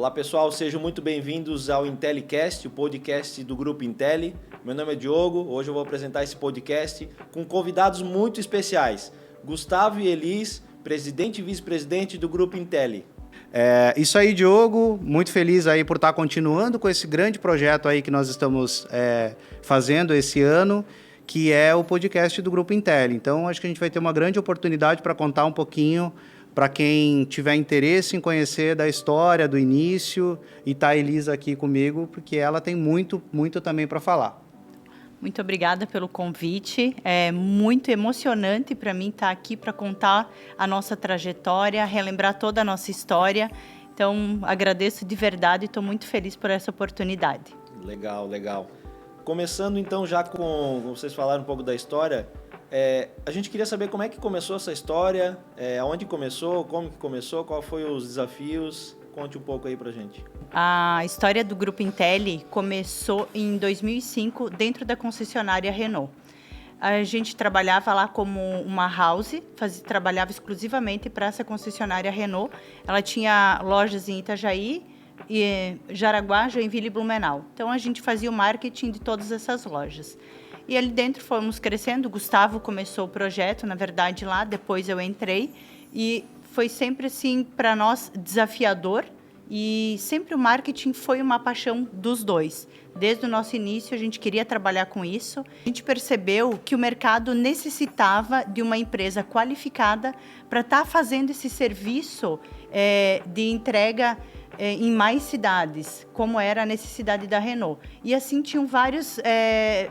Olá pessoal, sejam muito bem-vindos ao Intellicast, o podcast do Grupo Intelli. Meu nome é Diogo, hoje eu vou apresentar esse podcast com convidados muito especiais. Gustavo e Elis, presidente e vice-presidente do Grupo Intelli. Isso aí, Diogo, muito feliz aí por estar continuando com esse grande projeto aí que nós estamos fazendo esse ano, que é o podcast do Grupo Intelli. Então, acho que a gente vai ter uma grande oportunidade para contar um pouquinho para quem tiver interesse em conhecer da história, do início, e tá a Elisa aqui comigo, porque ela tem muito também para falar. Muito obrigada pelo convite. É muito emocionante para mim estar aqui para contar a nossa trajetória, relembrar toda a nossa história. Então, agradeço de verdade e estou muito feliz por essa oportunidade. Legal, legal. Começando então já com vocês falaram um pouco da história, a gente queria saber como é que começou essa história, aonde começou, como que começou, quais foram os desafios. Conte um pouco aí pra gente. A história do Grupo Intelli começou em 2005 dentro da concessionária Renault. A gente trabalhava lá como uma house, trabalhava exclusivamente para essa concessionária Renault. Ela tinha lojas em Itajaí, Jaraguá, Joinville e Blumenau. Então a gente fazia o marketing de todas essas lojas. E ali dentro fomos crescendo. O Gustavo começou o projeto, na verdade, lá, depois eu entrei. E foi sempre, assim, para nós, desafiador. E sempre o marketing foi uma paixão dos dois. Desde o nosso início, a gente queria trabalhar com isso. A gente percebeu que o mercado necessitava de uma empresa qualificada para estar fazendo esse serviço de entrega em mais cidades, como era a necessidade da Renault. E assim tinham várias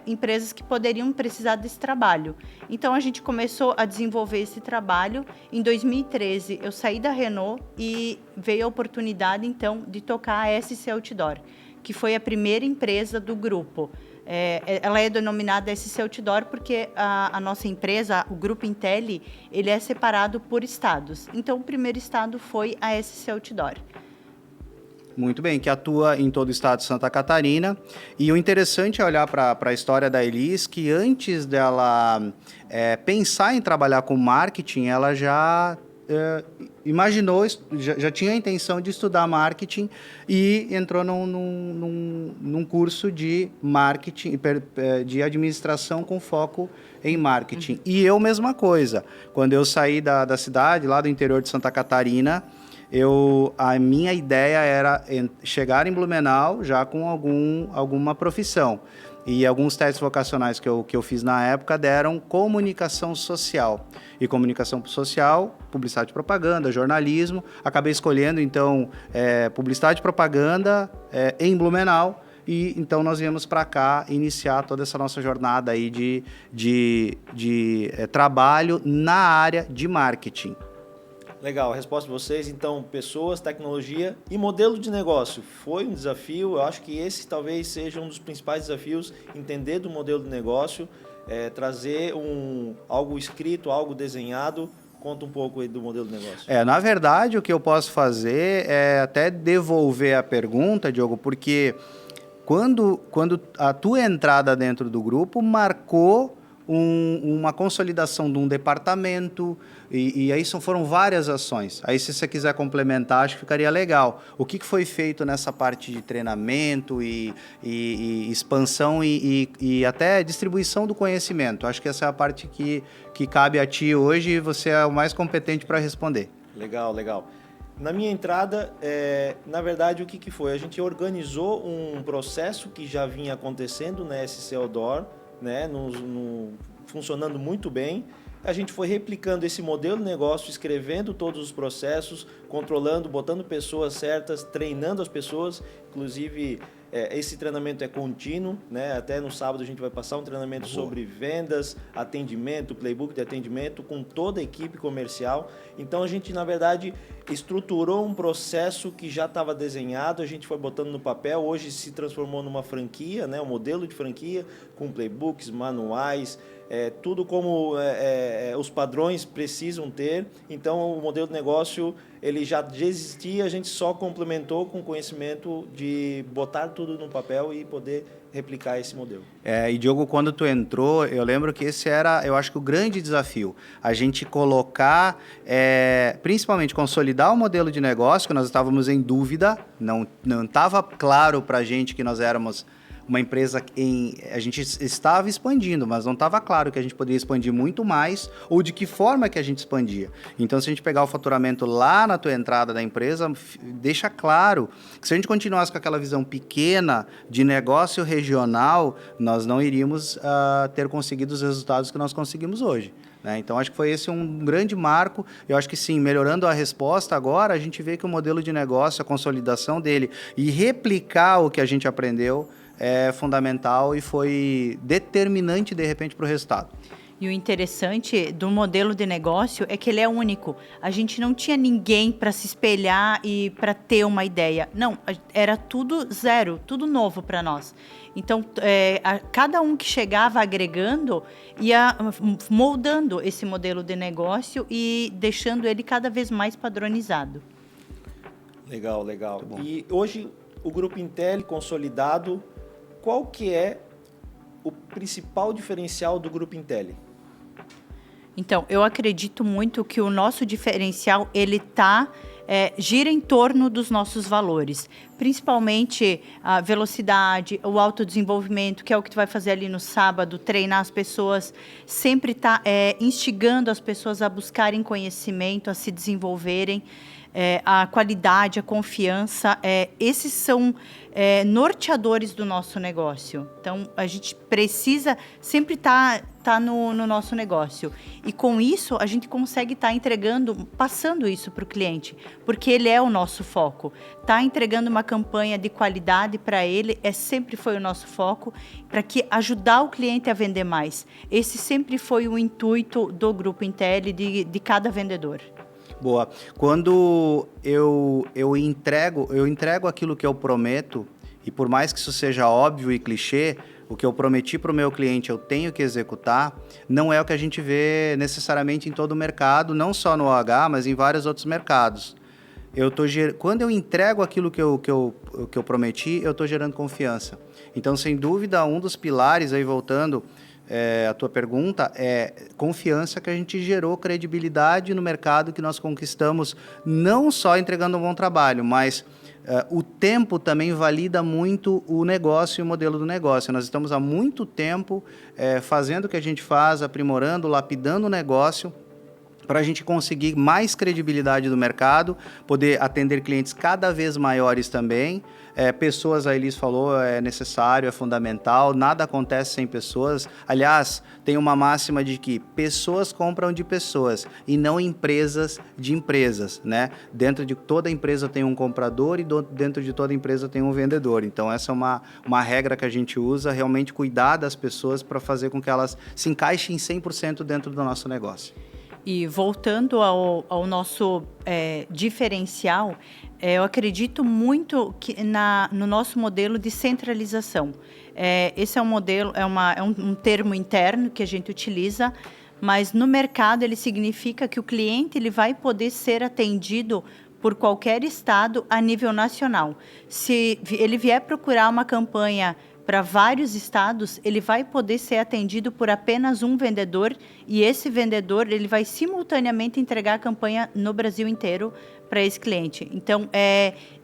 empresas que poderiam precisar desse trabalho. Então a gente começou a desenvolver esse trabalho. Em 2013 eu saí da Renault e veio a oportunidade então de tocar a SC Outdoor, que foi a primeira empresa do grupo. Ela é denominada SC Outdoor porque a nossa empresa, o Grupo Intelli, ele é separado por estados. Então o primeiro estado foi a SC Outdoor. Muito bem, que atua em todo o estado de Santa Catarina. E o interessante é olhar para a história da Elis, que antes dela pensar em trabalhar com marketing, ela já imaginou, já tinha a intenção de estudar marketing e entrou num curso de marketing, de administração com foco em marketing. E eu, mesma coisa. Quando eu saí da cidade, lá do interior de Santa Catarina, a minha ideia era chegar em Blumenau já com alguma profissão. E alguns testes vocacionais que eu fiz na época deram comunicação social. E comunicação social, publicidade e propaganda, jornalismo. Acabei escolhendo, então, publicidade e propaganda em Blumenau. E então nós viemos para cá iniciar toda essa nossa jornada aí de trabalho na área de marketing. Legal, a resposta de vocês, então, pessoas, tecnologia e modelo de negócio. Foi um desafio, eu acho que esse talvez seja um dos principais desafios, entender do modelo de negócio, trazer algo escrito, algo desenhado. Conta um pouco aí do modelo de negócio. Na verdade, o que eu posso fazer é até devolver a pergunta, Diogo, porque quando a tua entrada dentro do grupo marcou uma consolidação de um departamento, e aí foram várias ações. Aí, se você quiser complementar, acho que ficaria legal. O que foi feito nessa parte de treinamento e expansão e até distribuição do conhecimento? Acho que essa é a parte que cabe a ti hoje e você é o mais competente para responder. Legal, legal. Na minha entrada, na verdade, o que foi? A gente organizou um processo que já vinha acontecendo na SC Outdoor, né, funcionando muito bem. A gente foi replicando esse modelo de negócio, escrevendo todos os processos, controlando, botando pessoas certas, treinando as pessoas. Inclusive, esse treinamento é contínuo, né? Até no sábado a gente vai passar um treinamento sobre vendas, atendimento, playbook de atendimento com toda a equipe comercial. Então a gente, na verdade, estruturou um processo que já estava desenhado, a gente foi botando no papel, hoje se transformou numa franquia, né? Um modelo de franquia com playbooks, manuais, tudo como os padrões precisam ter. Então, o modelo de negócio ele já existia, a gente só complementou com o conhecimento de botar tudo no papel e poder replicar esse modelo. E Diogo, quando tu entrou, eu lembro que esse era, eu acho que o grande desafio, a gente colocar, principalmente consolidar o modelo de negócio, que nós estávamos em dúvida, não estava claro para a gente que nós éramos uma empresa a gente estava expandindo, mas não estava claro que a gente poderia expandir muito mais ou de que forma que a gente expandia. Então, se a gente pegar o faturamento lá na tua entrada da empresa, deixa claro que se a gente continuasse com aquela visão pequena de negócio regional, nós não iríamos ter conseguido os resultados que nós conseguimos hoje. Então, acho que foi esse um grande marco. Eu acho que sim, melhorando a resposta agora, a gente vê que o modelo de negócio, a consolidação dele e replicar o que a gente aprendeu é fundamental e foi determinante, de repente, para o resultado. E o interessante do modelo de negócio é que ele é único. A gente não tinha ninguém para se espelhar e para ter uma ideia. Não, era tudo zero, tudo novo para nós. Então, cada um que chegava agregando ia moldando esse modelo de negócio e deixando ele cada vez mais padronizado. Legal, legal. E hoje, o Grupo Intelli consolidado, qual que é o principal diferencial do Grupo Intelli? Então, eu acredito muito que o nosso diferencial, ele gira em torno dos nossos valores, principalmente a velocidade, o autodesenvolvimento, que é o que tu vai fazer ali no sábado, treinar as pessoas, sempre instigando as pessoas a buscarem conhecimento, a se desenvolverem, a qualidade, a confiança, esses são norteadores do nosso negócio. Então, a gente precisa sempre estar no nosso negócio. E com isso, a gente consegue estar passando isso para o cliente, porque ele é o nosso foco. Estar entregando uma campanha de qualidade para ele sempre foi o nosso foco, para ajudar o cliente a vender mais. Esse sempre foi o intuito do Grupo Intelli, de cada vendedor. Boa. Quando eu entrego aquilo que eu prometo, e por mais que isso seja óbvio e clichê, o que eu prometi para o meu cliente eu tenho que executar, não é o que a gente vê necessariamente em todo o mercado, não só no OH, mas em vários outros mercados. Quando eu entrego aquilo que eu prometi, eu estou gerando confiança. Então, sem dúvida, um dos pilares, aí voltando a tua pergunta, é confiança, que a gente gerou credibilidade no mercado que nós conquistamos, não só entregando um bom trabalho, mas o tempo também valida muito o negócio e o modelo do negócio. Nós estamos há muito tempo fazendo o que a gente faz, aprimorando, lapidando o negócio, para a gente conseguir mais credibilidade do mercado, poder atender clientes cada vez maiores também. Pessoas, a Elis falou, é necessário, é fundamental, nada acontece sem pessoas. Aliás, tem uma máxima de que pessoas compram de pessoas e não empresas de empresas, né? Dentro de toda empresa tem um comprador e dentro de toda empresa tem um vendedor. Então, essa é uma regra que a gente usa, realmente cuidar das pessoas para fazer com que elas se encaixem 100% dentro do nosso negócio. E voltando ao nosso diferencial, eu acredito muito no nosso modelo de centralização. Esse é um modelo, é um termo interno que a gente utiliza, mas no mercado ele significa que o cliente ele vai poder ser atendido por qualquer estado a nível nacional. Se ele vier procurar uma campanha para vários estados, ele vai poder ser atendido por apenas um vendedor, e esse vendedor ele vai simultaneamente entregar a campanha no Brasil inteiro para esse cliente. Então,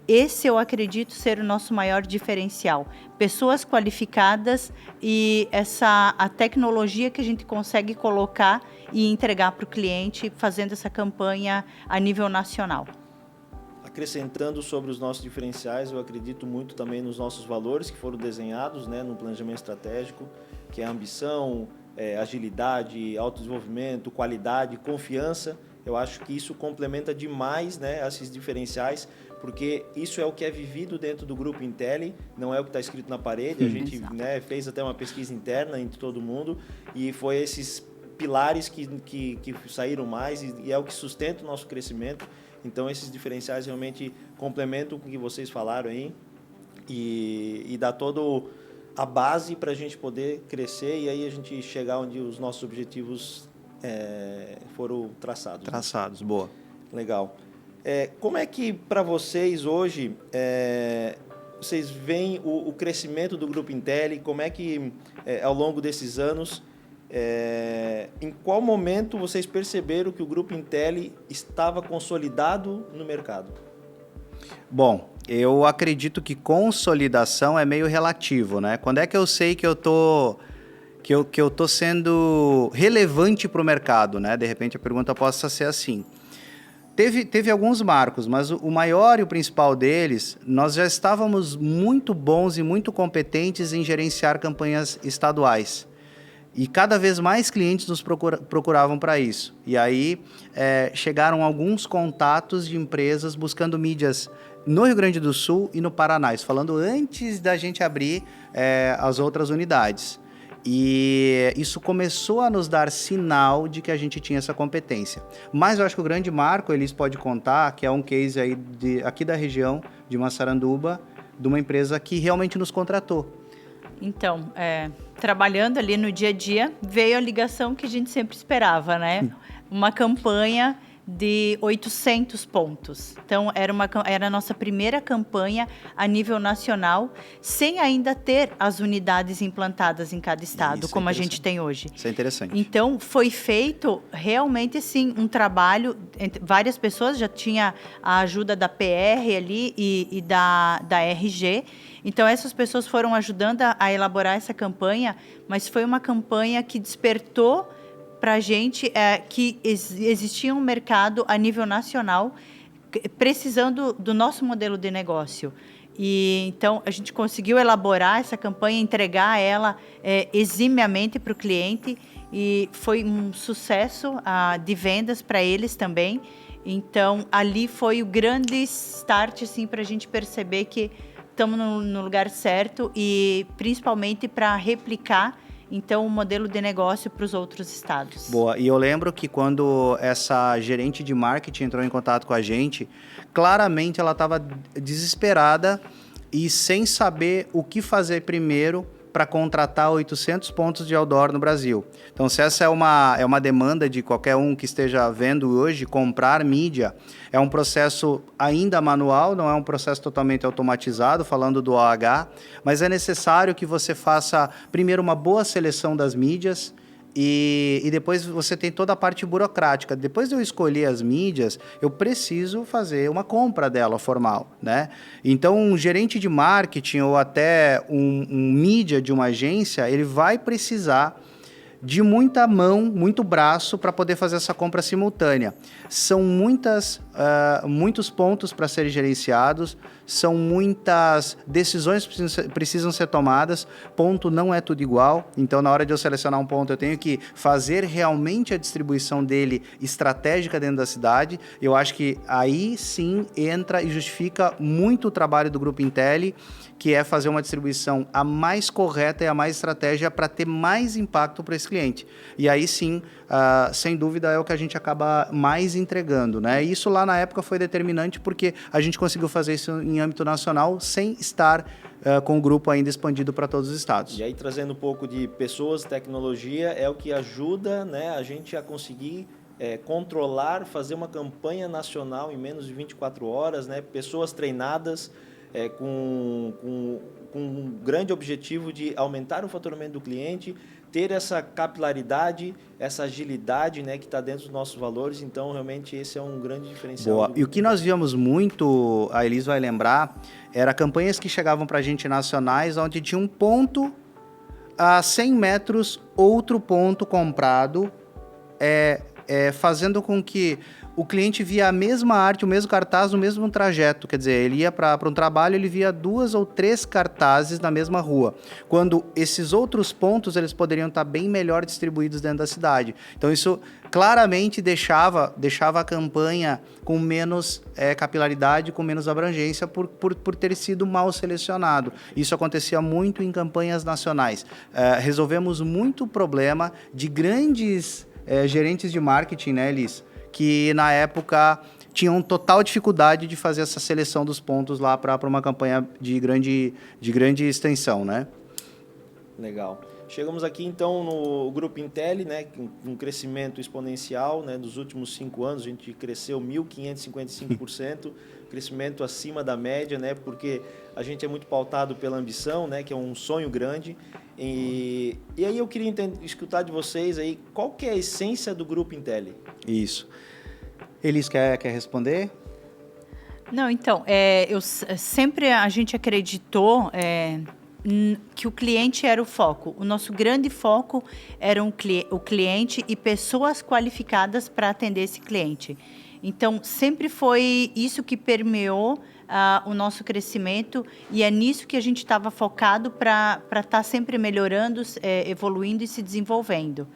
esse eu acredito ser o nosso maior diferencial. Pessoas qualificadas e a tecnologia que a gente consegue colocar e entregar para o cliente, fazendo essa campanha a nível nacional. Acrescentando sobre os nossos diferenciais, eu acredito muito também nos nossos valores que foram desenhados, né, no planejamento estratégico, que é a ambição, agilidade, autodesenvolvimento, qualidade, confiança. Eu acho que isso complementa demais, né, esses diferenciais, porque isso é o que é vivido dentro do Grupo Intelli, não é o que está escrito na parede. A gente, né, fez até uma pesquisa interna entre todo mundo e foi esses pilares que saíram mais e é o que sustenta o nosso crescimento. Então, esses diferenciais realmente complementam com o que vocês falaram aí e dá todo a base para a gente poder crescer e aí a gente chegar onde os nossos objetivos foram traçados. Traçados, né? Boa. Legal. Como é que, para vocês, hoje, vocês veem o crescimento do Grupo Intelli? Como é que, ao longo desses anos, em qual momento vocês perceberam que o Grupo Intelli estava consolidado no mercado? Bom, eu acredito que consolidação é meio relativo, né? Quando é que eu sei que eu tô sendo relevante para o mercado, né? De repente a pergunta possa ser assim. Teve alguns marcos, mas o maior e o principal deles, nós já estávamos muito bons e muito competentes em gerenciar campanhas estaduais. E cada vez mais clientes nos procuravam para isso. E aí chegaram alguns contatos de empresas buscando mídias no Rio Grande do Sul e no Paraná, isso falando antes da gente abrir as outras unidades. E isso começou a nos dar sinal de que a gente tinha essa competência. Mas eu acho que o grande marco, Elis pode contar, que é um case aí aqui da região de Massaranduba, de uma empresa que realmente nos contratou. Então, trabalhando ali no dia a dia, veio a ligação que a gente sempre esperava, né? Uma campanha de 800 pontos. Então, era a nossa primeira campanha a nível nacional, sem ainda ter as unidades implantadas em cada estado, como a gente tem hoje. Isso é interessante. Então, foi feito realmente, sim, um trabalho, várias pessoas, já tinha a ajuda da PR ali e da RG. Então, essas pessoas foram ajudando a elaborar essa campanha, mas foi uma campanha que despertou para a gente que existia um mercado a nível nacional precisando do nosso modelo de negócio. E então a gente conseguiu elaborar essa campanha, entregar ela eximiamente para o cliente e foi um sucesso de vendas para eles também. Então ali foi o grande start assim, para a gente perceber que estamos no lugar certo e principalmente para replicar então o modelo de negócio para os outros estados. Boa, e eu lembro que quando essa gerente de marketing entrou em contato com a gente, claramente ela estava desesperada e sem saber o que fazer primeiro para contratar 800 pontos de outdoor no Brasil. Então, se essa é uma demanda de qualquer um que esteja vendo hoje, comprar mídia, é um processo ainda manual, não é um processo totalmente automatizado, falando do OH, mas é necessário que você faça primeiro uma boa seleção das mídias, e depois você tem toda a parte burocrática. Depois de eu escolher as mídias, eu preciso fazer uma compra dela formal, né? Então, um gerente de marketing ou até um mídia de uma agência, ele vai precisar de muita mão, muito braço para poder fazer essa compra simultânea. São muitos pontos para serem gerenciados, são muitas decisões que precisam ser tomadas, ponto não é tudo igual, então na hora de eu selecionar um ponto eu tenho que fazer realmente a distribuição dele estratégica dentro da cidade. Eu acho que aí sim entra e justifica muito o trabalho do Grupo Intelli, que é fazer uma distribuição a mais correta e a mais estratégia para ter mais impacto para esse cliente. E aí sim, sem dúvida, é o que a gente acaba mais entregando, né? E isso lá na época foi determinante porque a gente conseguiu fazer isso em âmbito nacional sem estar com o grupo ainda expandido para todos os estados. E aí, trazendo um pouco de pessoas, tecnologia, é o que ajuda, né, a gente a conseguir controlar, fazer uma campanha nacional em menos de 24 horas, né? Pessoas treinadas, com um grande objetivo de aumentar o faturamento do cliente, ter essa capilaridade, essa agilidade, né, que está dentro dos nossos valores. Então, realmente, esse é um grande diferencial. Boa. E o que nós víamos muito, a Elis vai lembrar, era campanhas que chegavam para a gente nacionais, onde tinha um ponto a 100 metros, outro ponto comprado, fazendo com que o cliente via a mesma arte, o mesmo cartaz, no mesmo trajeto. Quer dizer, ele ia para um trabalho, ele via 2 ou 3 cartazes na mesma rua. Quando esses outros pontos, eles poderiam estar bem melhor distribuídos dentro da cidade. Então, isso claramente deixava a campanha com menos capilaridade, com menos abrangência, por ter sido mal selecionado. Isso acontecia muito em campanhas nacionais. Resolvemos muito problema de grandes gerentes de marketing, né, Elis? Que na época tinham total dificuldade de fazer essa seleção dos pontos lá para uma campanha de grande extensão, né? Legal. Chegamos aqui então no Grupo Intelli, né, com um crescimento exponencial, né, nos últimos 5 anos a gente cresceu 1.555%, crescimento acima da média, né, porque a gente é muito pautado pela ambição, né, que é um sonho grande. E aí eu queria escutar de vocês aí qual que é a essência do Grupo Intelli. Isso. Elis, quer responder? Não, então, sempre a gente acreditou que o cliente era o foco. O nosso grande foco era o cliente e pessoas qualificadas para atender esse cliente. Então, sempre foi isso que permeou o nosso crescimento e é nisso que a gente estava focado para estar sempre melhorando, evoluindo e se desenvolvendo.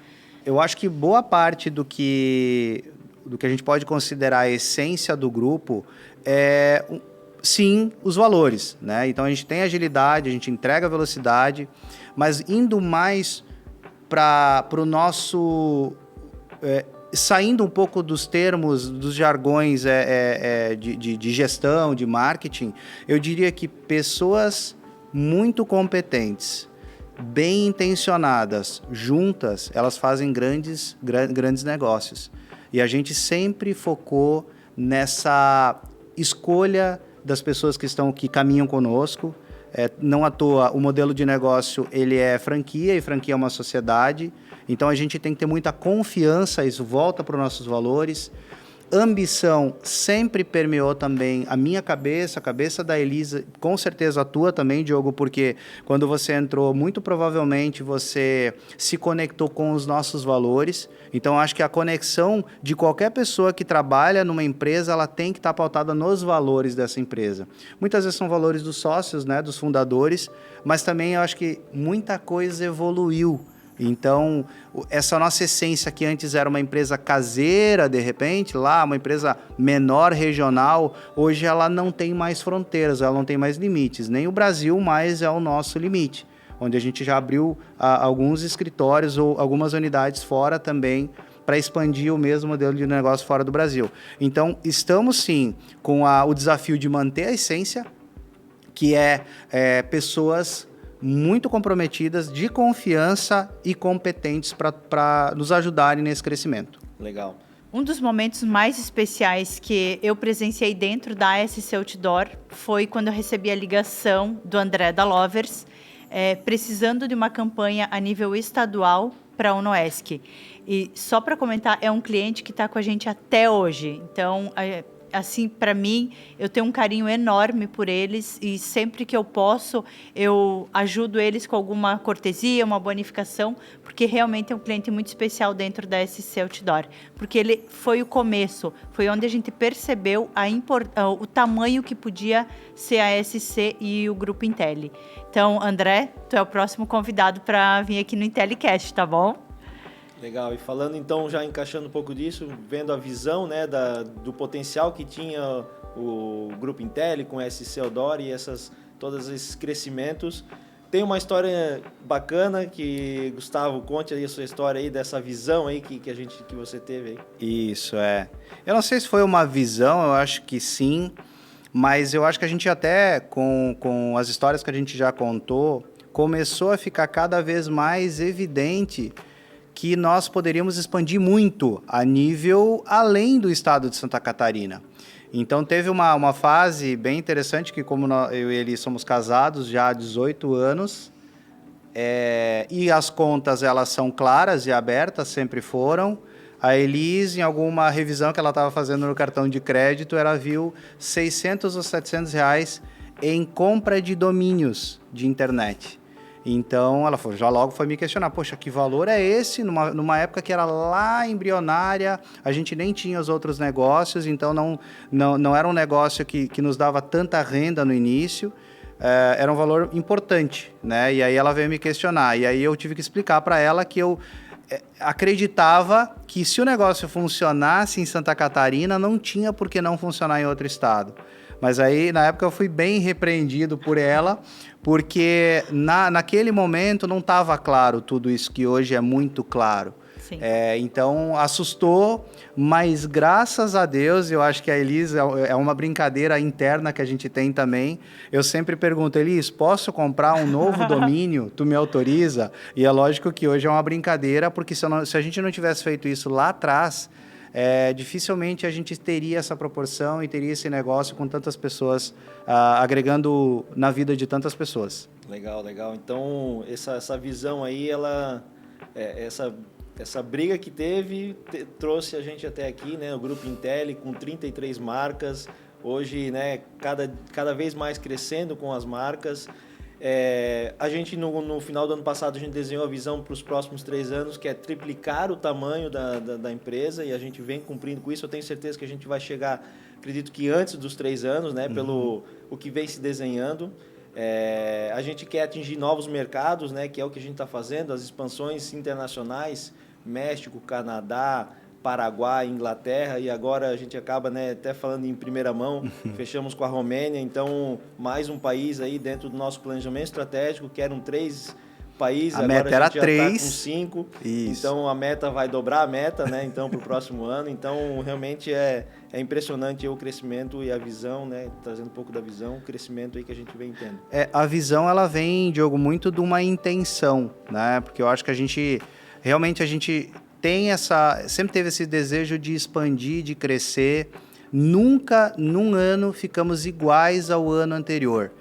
Eu acho que boa parte do que a gente pode considerar a essência do grupo é, sim, os valores, né? Então, a gente tem agilidade, a gente entrega velocidade, mas indo mais para o nosso... saindo um pouco dos termos, dos jargões de gestão, de marketing, eu diria que pessoas muito competentes, bem intencionadas, juntas, elas fazem grandes negócios. E a gente sempre focou nessa escolha das pessoas que caminham conosco. Não à toa, o modelo de negócio ele é franquia, e franquia é uma sociedade. Então, a gente tem que ter muita confiança, isso volta para os nossos valores. Ambição sempre permeou também a minha cabeça, a cabeça da Elisa, com certeza a tua também, Diogo, porque quando você entrou, muito provavelmente você se conectou com os nossos valores. Então, acho que a conexão de qualquer pessoa que trabalha numa empresa, ela tem que estar pautada nos valores dessa empresa. Muitas vezes são valores dos sócios, né, dos fundadores, mas também eu acho que muita coisa evoluiu. Então, essa nossa essência que antes era uma empresa caseira, de repente, lá, uma empresa menor, regional, hoje ela não tem mais fronteiras, ela não tem mais limites. Nem o Brasil mais é o nosso limite, onde a gente já abriu alguns escritórios ou algumas unidades fora também para expandir o mesmo modelo de negócio fora do Brasil. Então, estamos sim com o desafio de manter a essência, que é pessoas muito comprometidas, de confiança e competentes para nos ajudarem nesse crescimento. Legal. Um dos momentos mais especiais que eu presenciei dentro da ASC Outdoor foi quando eu recebi a ligação do André da Lovers, precisando de uma campanha a nível estadual para a UNOESC. E só para comentar, é um cliente que está com a gente até hoje. Então, assim, para mim, eu tenho um carinho enorme por eles e sempre que eu posso, eu ajudo eles com alguma cortesia, uma bonificação, porque realmente é um cliente muito especial dentro da SC Outdoor. Porque ele foi o começo, foi onde a gente percebeu o tamanho que podia ser a SC e o Grupo Intelli. Então, André, tu é o próximo convidado para vir aqui no IntelliCast, tá bom? Legal, e falando então, já encaixando um pouco disso, vendo a visão, né, do potencial que tinha o Grupo Intelli com a SC Outdoor e todos esses crescimentos, tem uma história bacana que, Gustavo, conte aí a sua história aí, dessa visão aí que você teve aí. Isso, eu não sei se foi uma visão, eu acho que sim, mas eu acho que a gente até, com as histórias que a gente já contou, começou a ficar cada vez mais evidente que nós poderíamos expandir muito a nível além do estado de Santa Catarina. Então, teve uma fase bem interessante que, como eu e ele somos casados já há 18 anos, e as contas elas são claras e abertas, sempre foram. A Elis, em alguma revisão que ela estava fazendo no cartão de crédito, ela viu 600 ou 700 reais em compra de domínios de internet. Então, ela já logo foi me questionar, poxa, que valor é esse? Numa época que era lá embrionária, a gente nem tinha os outros negócios, então não era um negócio que nos dava tanta renda no início, era um valor importante, né? E aí ela veio me questionar, e aí eu tive que explicar para ela que eu acreditava que se o negócio funcionasse em Santa Catarina, não tinha por que não funcionar em outro estado. Mas aí, na época, eu fui bem repreendido por ela, porque naquele momento não estava claro tudo isso que hoje é muito claro. Sim. Então, assustou, mas graças a Deus, eu acho que a Elis é uma brincadeira interna que a gente tem também. Eu sempre pergunto, Elis, posso comprar um novo domínio? Tu me autoriza? E é lógico que hoje é uma brincadeira, porque se a gente não tivesse feito isso lá atrás, dificilmente a gente teria essa proporção e teria esse negócio com tantas pessoas, agregando na vida de tantas pessoas. Legal, legal. Então, essa visão aí, essa briga que trouxe a gente até aqui, né? O Grupo Intelli com 33 marcas, hoje, né, cada vez mais crescendo com as marcas. A gente, no final do ano passado, a gente desenhou a visão para os próximos 3 anos, que é triplicar o tamanho da empresa, e a gente vem cumprindo com isso. Eu tenho certeza que a gente vai chegar, acredito que antes dos 3 anos, né, pelo o que vem se desenhando. A gente quer atingir novos mercados, né, que é o que a gente está fazendo, as expansões internacionais, México, Canadá, Paraguai, Inglaterra, e agora a gente acaba, né, até falando em primeira mão, fechamos com a Romênia, então mais um país aí dentro do nosso planejamento estratégico, que eram 3 países, a agora meta era a gente já 3. está com 5, Isso. Então a meta vai dobrar a meta, né, então, para o próximo ano, então realmente é impressionante o crescimento e a visão, né, trazendo um pouco da visão, o crescimento aí que a gente vem tendo. A visão, ela vem, Diogo, muito de uma intenção, né, porque eu acho que a gente tem sempre teve esse desejo de expandir, de crescer. Nunca, num ano, ficamos iguais ao ano anterior.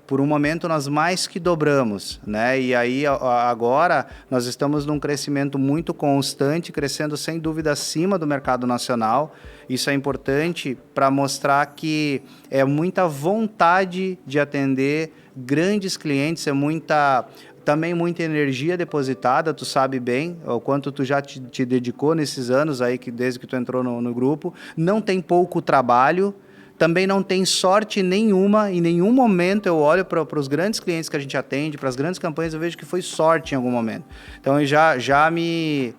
Por um momento, nós mais que dobramos, né? E aí, agora, nós estamos num crescimento muito constante, crescendo, sem dúvida, acima do mercado nacional. Isso é importante para mostrar que é muita vontade de atender grandes clientes, também muita energia depositada, tu sabe bem o quanto tu já te dedicou nesses anos aí, desde que tu entrou no grupo. Não tem pouco trabalho, também não tem sorte nenhuma. Em nenhum momento eu olho para os grandes clientes que a gente atende, para as grandes campanhas, eu vejo que foi sorte em algum momento. Então, já me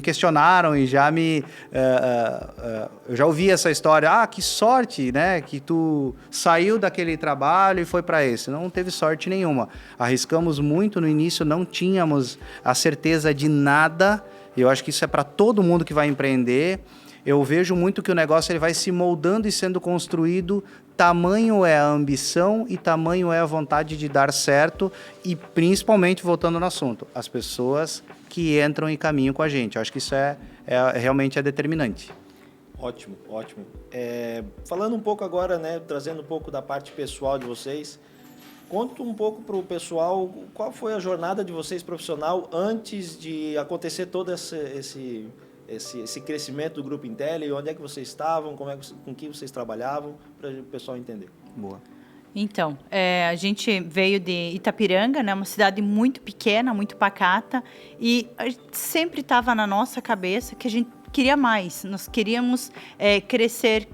questionaram e eu já ouvi essa história, que sorte, né, que tu saiu daquele trabalho e foi para esse. Não teve sorte nenhuma. Arriscamos muito no início, não tínhamos a certeza de nada. Eu acho que isso é para todo mundo que vai empreender. Eu vejo muito que o negócio ele vai se moldando e sendo construído. Tamanho é a ambição e tamanho é a vontade de dar certo. E principalmente, voltando no assunto, as pessoas que entram e caminham com a gente. Eu acho que isso realmente é determinante. Ótimo, ótimo. Falando um pouco agora, né, trazendo um pouco da parte pessoal de vocês, conta um pouco para o pessoal qual foi a jornada de vocês profissional antes de acontecer todo esse crescimento do Grupo Intelli, onde é que vocês estavam, com que vocês trabalhavam, para o pessoal entender. Boa. Então, a gente veio de Itapiranga, né, uma cidade muito pequena, muito pacata, e sempre estava na nossa cabeça que a gente queria mais, nós queríamos crescer,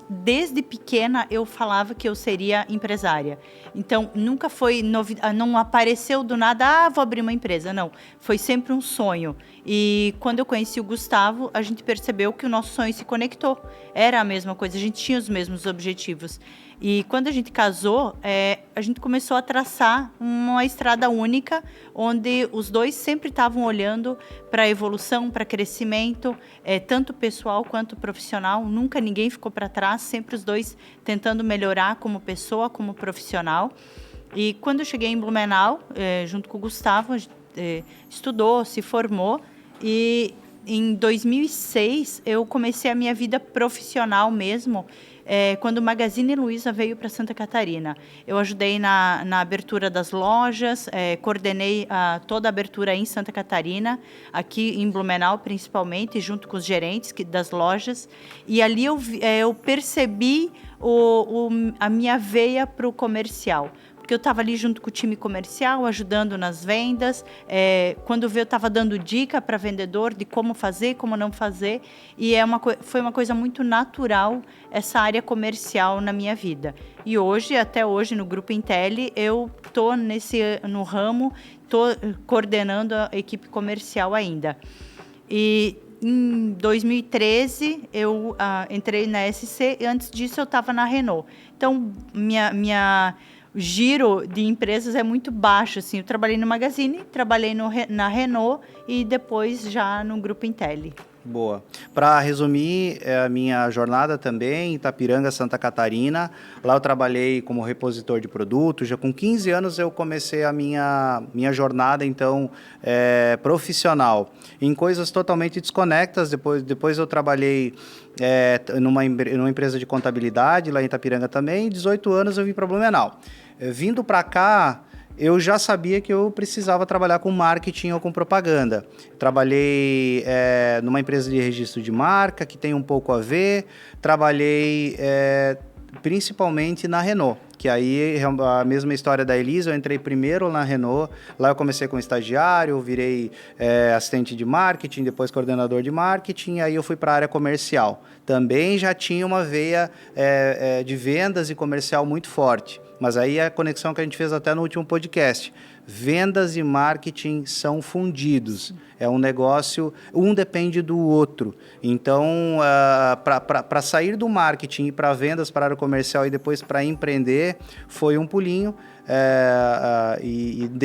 desde pequena eu falava que eu seria empresária. Então, nunca foi não apareceu do nada, vou abrir uma empresa, não. Foi sempre um sonho. E quando eu conheci o Gustavo, a gente percebeu que o nosso sonho se conectou. Era a mesma coisa, a gente tinha os mesmos objetivos. E quando a gente casou, a gente começou a traçar uma estrada única, onde os dois sempre estavam olhando para a evolução, para crescimento, tanto pessoal quanto profissional. Nunca ninguém ficou para trás, sempre os dois tentando melhorar como pessoa, como profissional. E quando eu cheguei em Blumenau, junto com o Gustavo, a gente, estudou, se formou, e em 2006 eu comecei a minha vida profissional mesmo, quando o Magazine Luiza veio para Santa Catarina. Eu ajudei na abertura das lojas, coordenei toda a abertura em Santa Catarina, aqui em Blumenau principalmente, junto com os gerentes das lojas. E ali eu percebi a minha veia para o comercial. Porque eu estava ali junto com o time comercial, ajudando nas vendas. Quando eu estava dando dica para vendedor de como fazer, como não fazer. E foi uma coisa muito natural essa área comercial na minha vida. E hoje, até hoje, no Grupo Intelli, eu estou no ramo, estou coordenando a equipe comercial ainda. E em 2013, eu entrei na SC, e antes disso eu estava na Renault. Então, giro de empresas é muito baixo, assim. Eu trabalhei no Magazine, trabalhei na Renault e depois já no Grupo Intelli. Boa. Para resumir, a minha jornada também, Itapiranga, Santa Catarina. Lá eu trabalhei como repositor de produtos. Já com 15 anos eu comecei a minha jornada, então, profissional. Em coisas totalmente desconectas. Depois eu trabalhei numa empresa de contabilidade, lá em Itapiranga também. 18 anos eu vim para Blumenau. Vindo para cá, eu já sabia que eu precisava trabalhar com marketing ou com propaganda. Trabalhei numa empresa de registro de marca, que tem um pouco a ver. Trabalhei principalmente na Renault, que aí a mesma história da Elisa, eu entrei primeiro na Renault, lá eu comecei como estagiário, virei assistente de marketing, depois coordenador de marketing, aí eu fui para a área comercial. Também já tinha uma veia de vendas e comercial muito forte. Mas aí é a conexão que a gente fez até no último podcast. Vendas e marketing são fundidos. É um negócio, um depende do outro. Então, para sair do marketing e para vendas, para a área comercial e depois para empreender, foi um pulinho.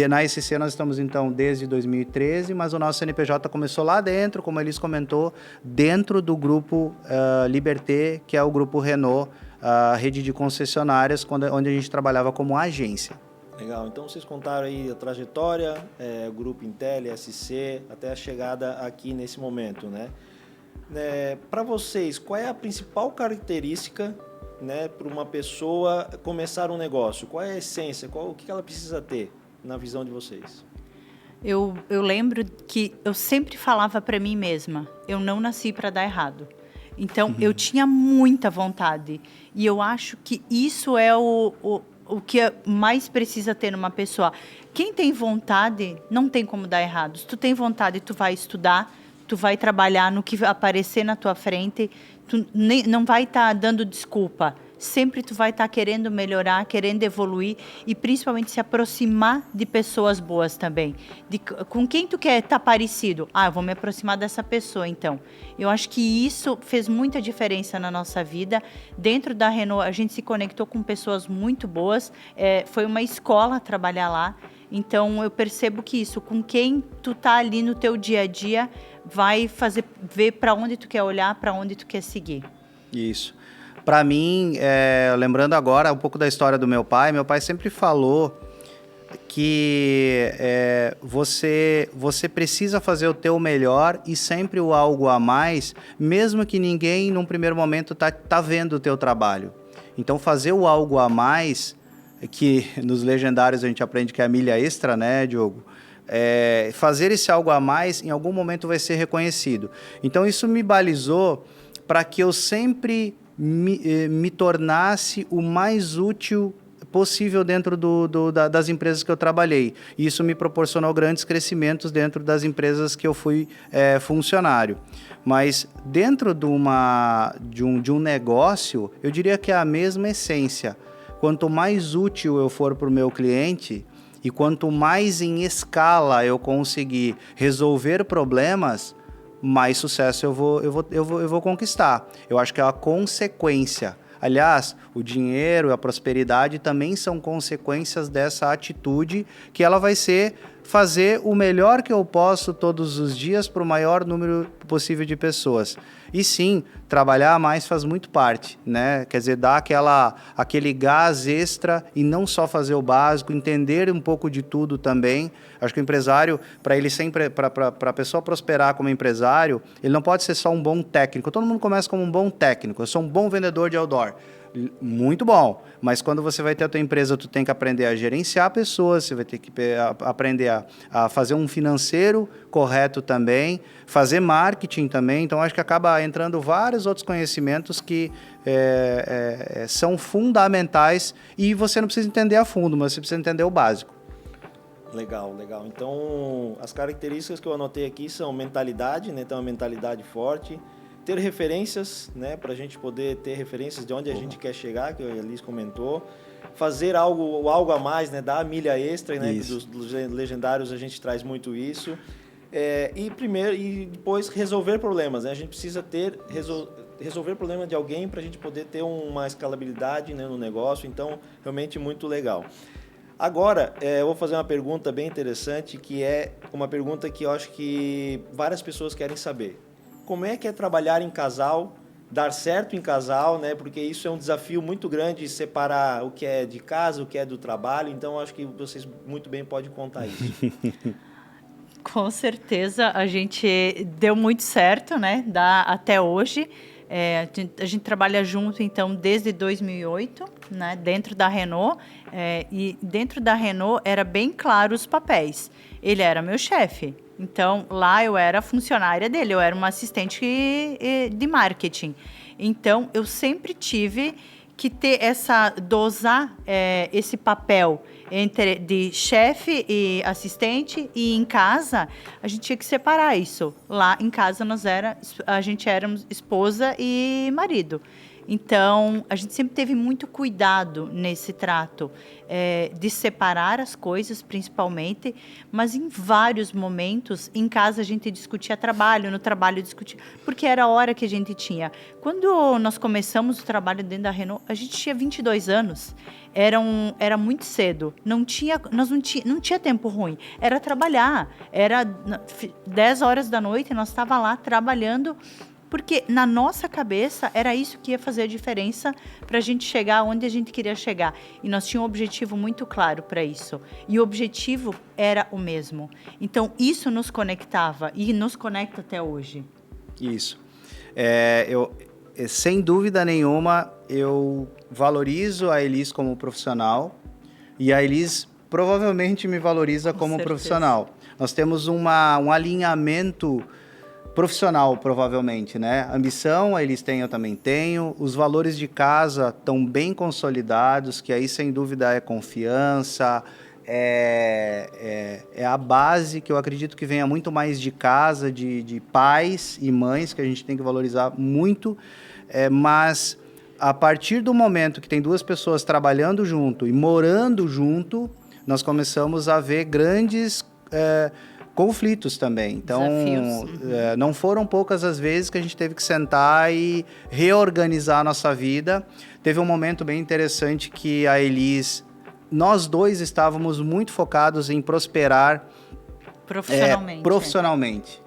Na SCC nós estamos, então, desde 2013, mas o nosso CNPJ começou lá dentro, como eles comentou, dentro do grupo Liberté, que é o grupo Renault, a rede de concessionárias, onde a gente trabalhava como agência. Legal, então vocês contaram aí a trajetória, o Grupo Intelli, SC, até a chegada aqui nesse momento, né? Para vocês, qual é a principal característica, né, para uma pessoa começar um negócio? Qual é a essência, o que ela precisa ter na visão de vocês? Eu lembro que eu sempre falava para mim mesma, eu não nasci para dar errado. Então, eu tinha muita vontade. E eu acho que isso é o que mais precisa ter numa pessoa. Quem tem vontade, não tem como dar errado. Se tu tem vontade, tu vai estudar, tu vai trabalhar no que aparecer na tua frente, tu não vai estar dando desculpa. Sempre tu vai estar querendo melhorar, querendo evoluir e principalmente se aproximar de pessoas boas também. Com quem tu quer estar parecido? Eu vou me aproximar dessa pessoa, então. Eu acho que isso fez muita diferença na nossa vida. Dentro da Renault, a gente se conectou com pessoas muito boas. Foi uma escola trabalhar lá. Então, eu percebo que isso, com quem tu tá ali no teu dia a dia, vai fazer ver para onde tu quer olhar, para onde tu quer seguir. Isso. Para mim, lembrando agora um pouco da história do meu pai sempre falou que você precisa fazer o teu melhor e sempre o algo a mais, mesmo que ninguém, num primeiro momento, tá vendo o teu trabalho. Então, fazer o algo a mais, que nos legendários a gente aprende que é a milha extra, né, Diogo? Fazer esse algo a mais, em algum momento vai ser reconhecido. Então, isso me balizou para que eu sempre me tornasse o mais útil possível dentro das empresas que eu trabalhei. Isso me proporcionou grandes crescimentos dentro das empresas que eu fui funcionário. Mas dentro de um negócio, eu diria que é a mesma essência. Quanto mais útil eu for para o meu cliente e quanto mais em escala eu conseguir resolver problemas, mais sucesso eu vou conquistar. Eu acho que é a consequência. Aliás, o dinheiro e a prosperidade também são consequências dessa atitude, que ela vai ser fazer o melhor que eu posso todos os dias para o maior número possível de pessoas. E sim, trabalhar mais faz muito parte, né? Quer dizer, dar aquele gás extra e não só fazer o básico, entender um pouco de tudo também. Acho que o empresário, para a pessoa prosperar como empresário, ele não pode ser só um bom técnico. Todo mundo começa como um bom técnico. Eu sou um bom vendedor de outdoor. Muito bom, mas quando você vai ter a tua empresa, tu tem que aprender a gerenciar pessoas, você vai ter que aprender a fazer um financeiro correto também, fazer marketing também. Então, acho que acaba entrando vários outros conhecimentos que são fundamentais e você não precisa entender a fundo, mas você precisa entender o básico. Legal, legal. Então, as características que eu anotei aqui são mentalidade, né? Então, uma mentalidade forte, ter referências, né, para a gente poder ter referências de onde a gente quer chegar, que a Elis comentou, fazer algo a mais, né, dar a milha extra, né, dos legendários a gente traz muito isso, e depois resolver problemas, né, a gente precisa resolver o problema de alguém para a gente poder ter uma escalabilidade, né, no negócio. Então, realmente muito legal. Agora, eu vou fazer uma pergunta bem interessante, que é uma pergunta que eu acho que várias pessoas querem saber. Como é que é trabalhar em casal, dar certo em casal, né? Porque isso é um desafio muito grande, separar o que é de casa, o que é do trabalho. Então, eu acho que vocês muito bem podem contar isso. Com certeza, a gente deu muito certo, né? Dá até hoje. A gente trabalha junto, então, desde 2008, né? Dentro da Renault. E dentro da Renault era bem claro os papéis. Ele era meu chefe. Então, lá eu era funcionária dele, eu era uma assistente de marketing. Então, eu sempre tive que ter dosar esse papel de chefe e assistente, e em casa a gente tinha que separar isso. Lá em casa a gente éramos esposa e marido. Então, a gente sempre teve muito cuidado nesse trato, de separar as coisas, principalmente, mas em vários momentos, em casa a gente discutia trabalho, no trabalho discutia, porque era a hora que a gente tinha. Quando nós começamos o trabalho dentro da Renault, a gente tinha 22 anos, era muito cedo, não tinha tempo ruim, era trabalhar, era 10 horas da noite, nós estávamos lá trabalhando, porque na nossa cabeça era isso que ia fazer a diferença para a gente chegar onde a gente queria chegar. E nós tínhamos um objetivo muito claro para isso. E o objetivo era o mesmo. Então, isso nos conectava e nos conecta até hoje. Isso. Sem dúvida nenhuma, eu valorizo a Elis como profissional e a Elis provavelmente me valoriza como profissional. Nós temos um alinhamento profissional, provavelmente, né? Ambição, a Elis tem, eu também tenho. Os valores de casa estão bem consolidados, que aí, sem dúvida, é confiança, é a base que eu acredito que venha muito mais de casa, de pais e mães, que a gente tem que valorizar muito. Mas, a partir do momento que tem duas pessoas trabalhando junto e morando junto, nós começamos a ver grandes conflitos também. Então, não foram poucas as vezes que a gente teve que sentar e reorganizar a nossa vida. Teve um momento bem interessante que a Elis, nós dois estávamos muito focados em prosperar profissionalmente.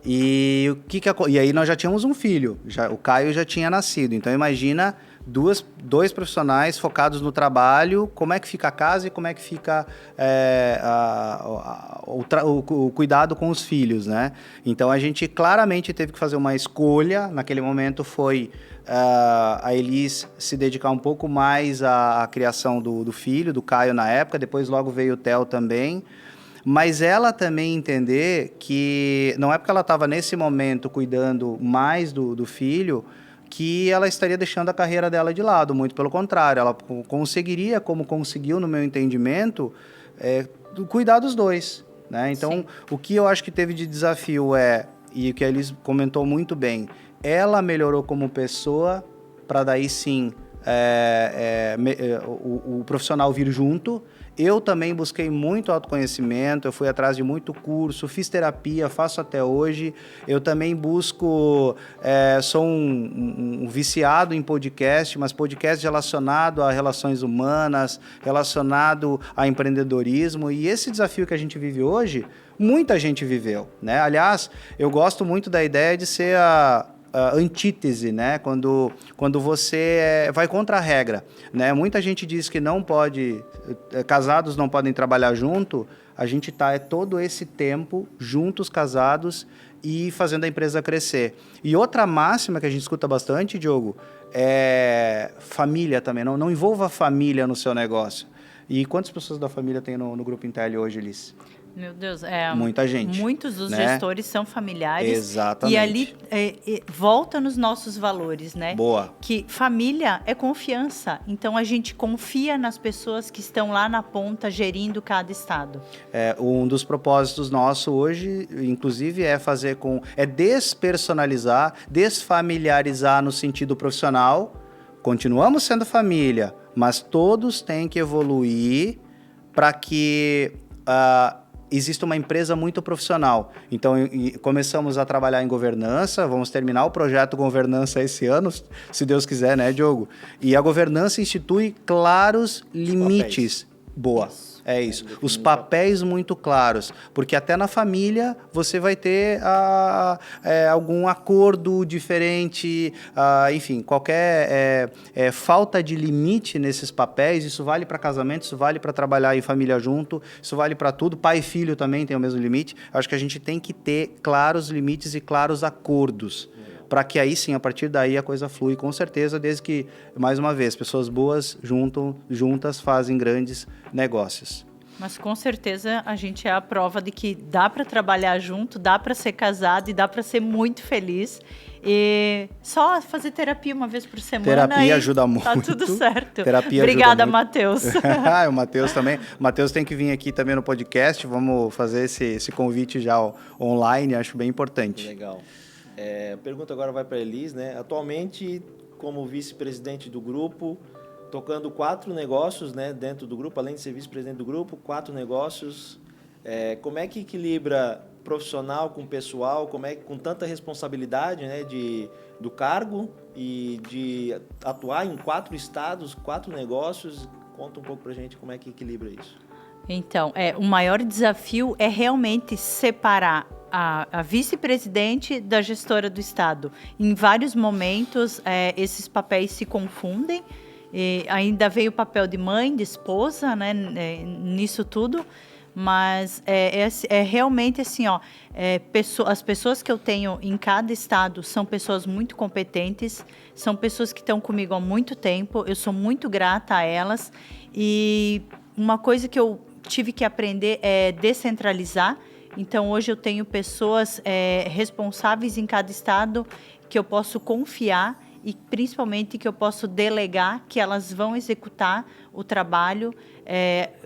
E aí nós já tínhamos um filho, o Caio já tinha nascido. Então, imagina dois profissionais focados no trabalho, como é que fica a casa e como é que fica o cuidado com os filhos, né? Então, a gente claramente teve que fazer uma escolha. Naquele momento foi a Elis se dedicar um pouco mais à criação do filho, do Caio na época, depois logo veio o Theo também. Mas ela também entender que não é porque ela estava nesse momento cuidando mais do filho que ela estaria deixando a carreira dela de lado, muito pelo contrário, ela conseguiria, como conseguiu no meu entendimento, cuidar dos dois, né? Então, sim, o que eu acho que teve de desafio e o que a Elis comentou muito bem, ela melhorou como pessoa para daí sim o profissional vir junto. Eu também busquei muito autoconhecimento, eu fui atrás de muito curso, fiz terapia, faço até hoje. Eu também busco, sou um viciado em podcast, mas podcast relacionado a relações humanas, relacionado a empreendedorismo. E esse desafio que a gente vive hoje, muita gente viveu, né? Aliás, eu gosto muito da ideia de ser a antítese, né? Quando você vai contra a regra, né? Muita gente diz que não pode, casados não podem trabalhar junto. A gente está todo esse tempo juntos, casados e fazendo a empresa crescer. E outra máxima que a gente escuta bastante, Diogo, é família também. Não envolva a família no seu negócio. E quantas pessoas da família tem no Grupo Intelli hoje, Elis? Meu Deus, muita gente. Muitos dos gestores são familiares. Exatamente. E ali volta nos nossos valores, né? Boa. Que família é confiança. Então, a gente confia nas pessoas que estão lá na ponta gerindo cada estado. Um dos propósitos nossos hoje, inclusive, é despersonalizar, desfamiliarizar no sentido profissional. Continuamos sendo família, mas todos têm que evoluir para que existe uma empresa muito profissional. Então, começamos a trabalhar em governança, vamos terminar o projeto governança esse ano, se Deus quiser, né, Diogo? E a governança institui claros limites. Boa. É isso. Os papéis muito claros. Porque até na família você vai ter algum acordo diferente, enfim, qualquer falta de limite nesses papéis. Isso vale para casamento, isso vale para trabalhar em família junto, isso vale para tudo. Pai e filho também tem o mesmo limite. Acho que a gente tem que ter claros limites e claros acordos. Para que aí sim, a partir daí, a coisa flui, com certeza, desde que, mais uma vez, pessoas boas juntas fazem grandes negócios. Mas com certeza a gente é a prova de que dá para trabalhar junto, dá para ser casado e dá para ser muito feliz. E só fazer terapia uma vez por semana. Terapia ajuda muito. Tá tudo certo. Terapia Obrigada, ajuda muito. Matheus. O Matheus também. O Matheus tem que vir aqui também no podcast. Vamos fazer esse convite já online, acho bem importante. Legal. A pergunta agora vai para a Elis, né? Atualmente, como vice-presidente do grupo, tocando 4 negócios, né, dentro do grupo, além de ser vice-presidente do grupo, 4 negócios. Como é que equilibra profissional com pessoal? Como é que, com tanta responsabilidade, né, do cargo e de atuar em 4 estados, 4 negócios? Conta um pouco para a gente como é que equilibra isso. Então, o maior desafio é realmente separar a vice-presidente da gestora do Estado. Em vários momentos, esses papéis se confundem. E ainda veio o papel de mãe, de esposa, né, nisso tudo. Mas é realmente assim, ó, as pessoas que eu tenho em cada estado são pessoas muito competentes, são pessoas que estão comigo há muito tempo, eu sou muito grata a elas. E uma coisa que eu tive que aprender é descentralizar. Então, hoje eu tenho pessoas responsáveis em cada estado que eu posso confiar e, principalmente, que eu posso delegar, que elas vão executar o trabalho.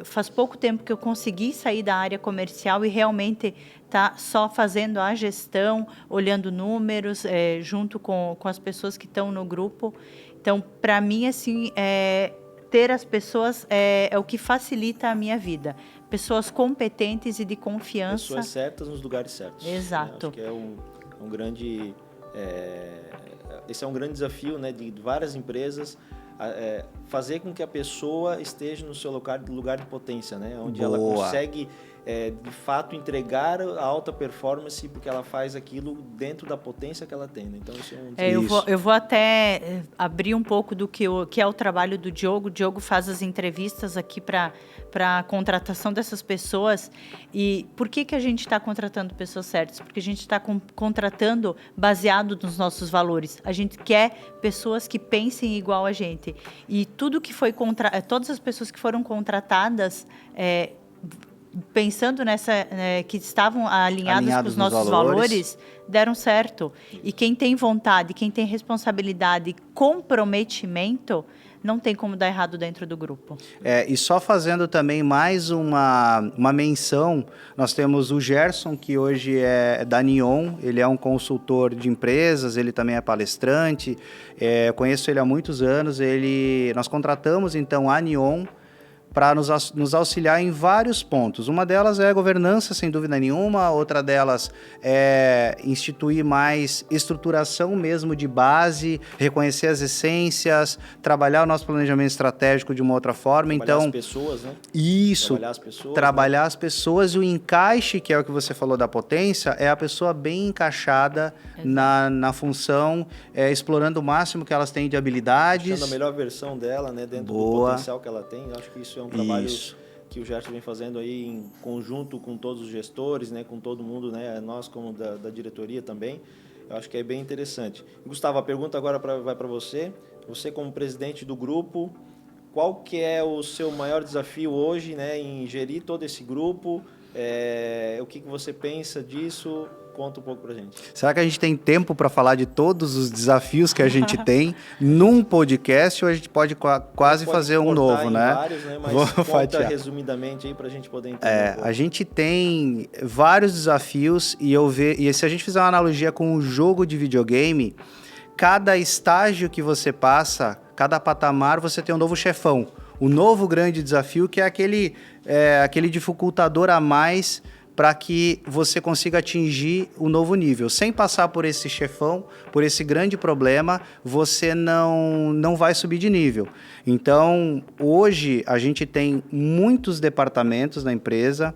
Faz pouco tempo que eu consegui sair da área comercial e realmente tá só fazendo a gestão, olhando números, junto com as pessoas que estão no grupo. Então, para mim, assim, ter as pessoas é o que facilita a minha vida. Pessoas competentes e de confiança. Pessoas certas nos lugares certos. Exato. Acho que é um grande... esse é um grande desafio, né, de várias empresas, fazer com que a pessoa esteja no seu lugar de potência, né, onde ela consegue, de fato, entregar a alta performance, porque ela faz aquilo dentro da potência que ela tem. Né? Então, isso é um eu vou até abrir um pouco do que é o trabalho do Diogo. O Diogo faz as entrevistas aqui para a contratação dessas pessoas. E por que a gente está contratando pessoas certas? Porque a gente está contratando baseado nos nossos valores. A gente quer pessoas que pensem igual a gente. E tudo que foi todas as pessoas que foram contratadas pensando que estavam alinhadas com os nossos valores, deram certo. E quem tem vontade, quem tem responsabilidade e comprometimento, não tem como dar errado dentro do grupo. E só fazendo também mais uma menção, nós temos o Gerson, que hoje é da Nion, ele é um consultor de empresas, ele também é palestrante, eu conheço ele há muitos anos, nós contratamos então a Nion para nos auxiliar em vários pontos. Uma delas é a governança, sem dúvida nenhuma. Outra delas é instituir mais estruturação mesmo de base, reconhecer as essências, trabalhar o nosso planejamento estratégico de uma outra forma. Trabalhar as pessoas, né? Isso. Trabalhar as pessoas. E o encaixe, que é o que você falou da potência, é a pessoa bem encaixada na função, explorando o máximo que elas têm de habilidades. Achando a melhor versão dela, né? Dentro do potencial que ela tem. Eu acho que isso é um trabalho que o Gerson vem fazendo aí em conjunto com todos os gestores, né, com todo mundo, né, nós como da diretoria também. Eu acho que é bem interessante. Gustavo, a pergunta agora vai para você. Você como presidente do grupo, qual que é o seu maior desafio hoje, né, em gerir todo esse grupo? O que você pensa disso? Conta um pouco pra gente. Será que a gente tem tempo para falar de todos os desafios que a gente tem num podcast, ou a gente pode quase fazer um novo, né? Vários, né? Mas conta resumidamente aí pra gente poder entender. A gente tem vários desafios e se a gente fizer uma analogia com um jogo de videogame, cada estágio que você passa, cada patamar, você tem um novo chefão. o novo grande desafio, que é aquele dificultador a mais para que você consiga atingir o novo nível. Sem passar por esse chefão, por esse grande problema, você não vai subir de nível. Então, hoje, a gente tem muitos departamentos na empresa,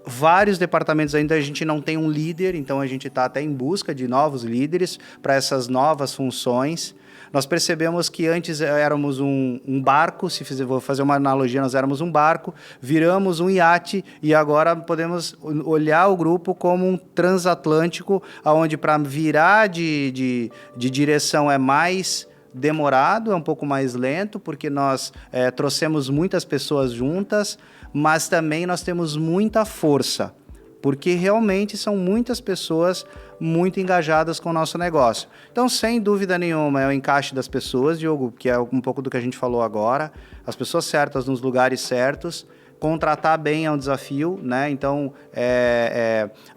vários departamentos ainda a gente não tem um líder, então a gente está até em busca de novos líderes para essas novas funções. Nós percebemos que antes éramos um barco, vou fazer uma analogia, nós éramos um barco, viramos um iate e agora podemos olhar o grupo como um transatlântico, onde para virar de direção é mais demorado, é um pouco mais lento, porque nós trouxemos muitas pessoas juntas, mas também nós temos muita força, porque realmente são muitas pessoas muito engajadas com o nosso negócio. Então, sem dúvida nenhuma, é o encaixe das pessoas, Diogo, que é um pouco do que a gente falou agora, as pessoas certas nos lugares certos. Contratar bem é um desafio, né? Então,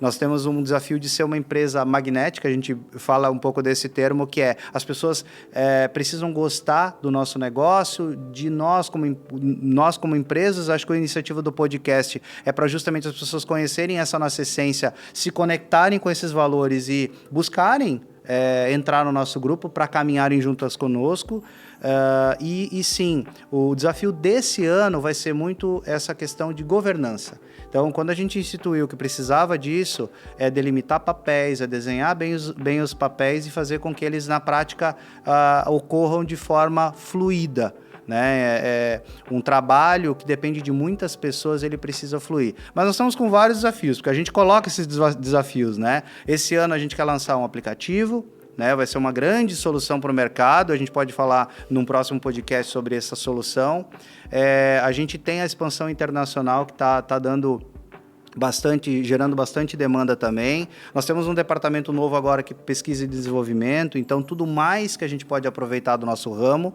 nós temos um desafio de ser uma empresa magnética, a gente fala um pouco desse termo, que as pessoas precisam gostar do nosso negócio, de nós como empresas. Acho que a iniciativa do podcast é para justamente as pessoas conhecerem essa nossa essência, se conectarem com esses valores e buscarem entrar no nosso grupo para caminharem juntas conosco. E sim, o desafio desse ano vai ser muito essa questão de governança. Então, quando a gente instituiu que precisava disso, é delimitar papéis, é desenhar bem os papéis e fazer com que eles, na prática, ocorram de forma fluida. Né? Um trabalho que depende de muitas pessoas, ele precisa fluir. Mas nós estamos com vários desafios, porque a gente coloca esses desafios, né? Esse ano a gente quer lançar um aplicativo, né? Vai ser uma grande solução para o mercado, a gente pode falar num próximo podcast sobre essa solução. A gente tem a expansão internacional que está gerando bastante demanda também. Nós temos um departamento novo agora que pesquisa e desenvolvimento, então tudo mais que a gente pode aproveitar do nosso ramo.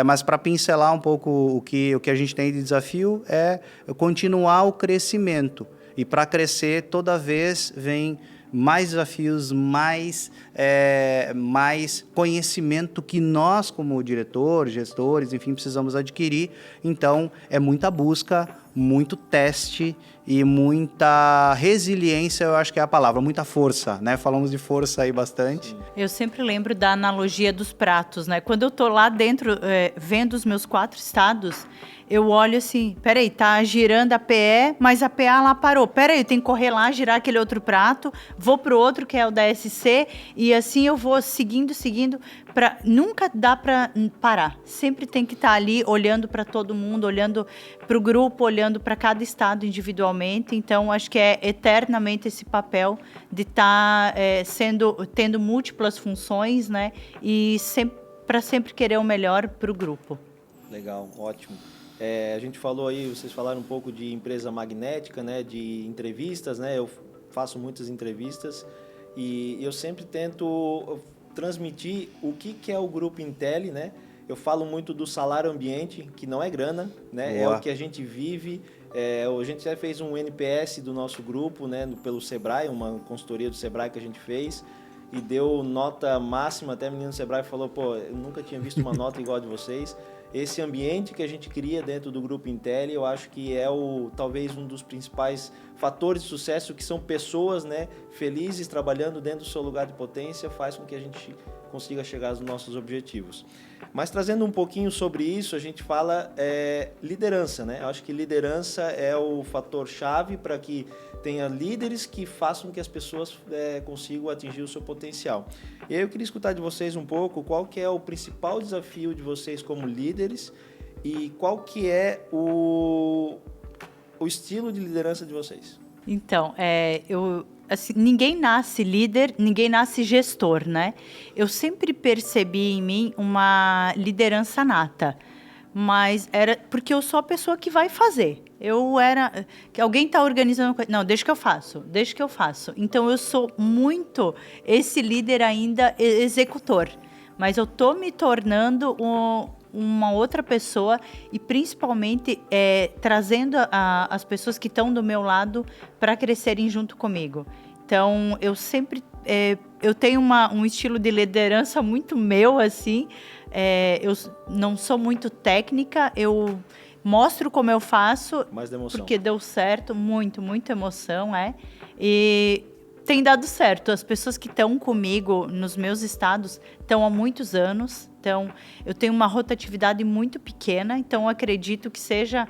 Mas para pincelar um pouco o que a gente tem de desafio é continuar o crescimento. E para crescer, toda vez vem mais desafios, mais conhecimento que nós, como diretor, gestores, enfim, precisamos adquirir. Então, é muita busca, muito teste e muita resiliência, eu acho que é a palavra, muita força, né? Falamos de força aí bastante. Sim. Eu sempre lembro da analogia dos pratos, né? Quando eu tô lá dentro, vendo os meus 4 estados, eu olho assim, peraí, tá girando a PE, mas a PA lá parou. Peraí, eu tenho que correr lá, girar aquele outro prato, vou pro outro, que é o da SC, e assim eu vou seguindo, nunca dá para parar. Sempre tem que estar ali olhando para todo mundo, olhando para o grupo, olhando para cada estado individualmente. Então, acho que é eternamente esse papel de estar tendo múltiplas funções, né? E para sempre querer o melhor para o grupo. Legal, ótimo. A gente falou aí, vocês falaram um pouco de empresa magnética, né? De entrevistas, né? Eu faço muitas entrevistas e eu sempre tento transmitir o que é o Grupo Intelli, né? Eu falo muito do salário ambiente, que não é grana, né? É o que a gente vive. A gente já fez um NPS do nosso grupo, né? Pelo Sebrae, uma consultoria do Sebrae que a gente fez e deu nota máxima. Até a menina do Sebrae falou, pô, eu nunca tinha visto uma nota igual a de vocês. Esse ambiente que a gente cria dentro do Grupo Intelli, eu acho que é talvez um dos principais fatores de sucesso, que são pessoas, né, felizes trabalhando dentro do seu lugar de potência, faz com que a gente consiga chegar aos nossos objetivos. Mas trazendo um pouquinho sobre isso, a gente fala liderança, né? Eu acho que liderança é o fator chave para que tenha líderes que façam que as pessoas consigam atingir o seu potencial. E aí eu queria escutar de vocês um pouco qual que é o principal desafio de vocês como líderes e qual que é o estilo de liderança de vocês. Então, assim, ninguém nasce líder, ninguém nasce gestor, né? Eu sempre percebi em mim uma liderança nata, mas era porque eu sou a pessoa que vai fazer. Que alguém está organizando uma coisa, não, deixa que eu faço. Então, eu sou muito esse líder ainda executor, mas eu tô me tornando uma outra pessoa e principalmente trazendo as pessoas que estão do meu lado para crescerem junto comigo. Então, eu sempre eu tenho um estilo de liderança muito meu, assim, eu não sou muito técnica, eu mostro como eu faço, Mais da emoção. porque deu certo, muita emoção, e tem dado certo. As pessoas que estão comigo nos meus estados estão há muitos anos, então eu tenho uma rotatividade muito pequena, então eu acredito que seja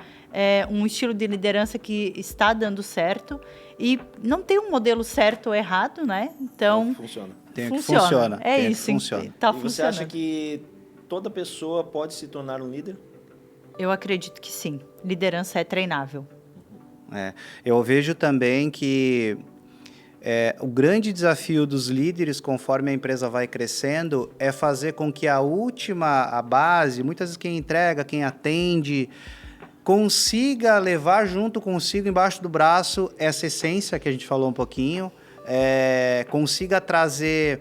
um estilo de liderança que está dando certo, e não tem um modelo certo ou errado, né? Então, funciona. Tem que funciona. É Tem que isso, funciona. tá E você funcionando. acha que toda pessoa pode se tornar um líder? Eu acredito que sim. Liderança é treinável. Eu vejo também que o grande desafio dos líderes, conforme a empresa vai crescendo, é fazer com que a base, muitas vezes quem entrega, quem atende, consiga levar junto consigo, embaixo do braço, essa essência que a gente falou um pouquinho, consiga trazer,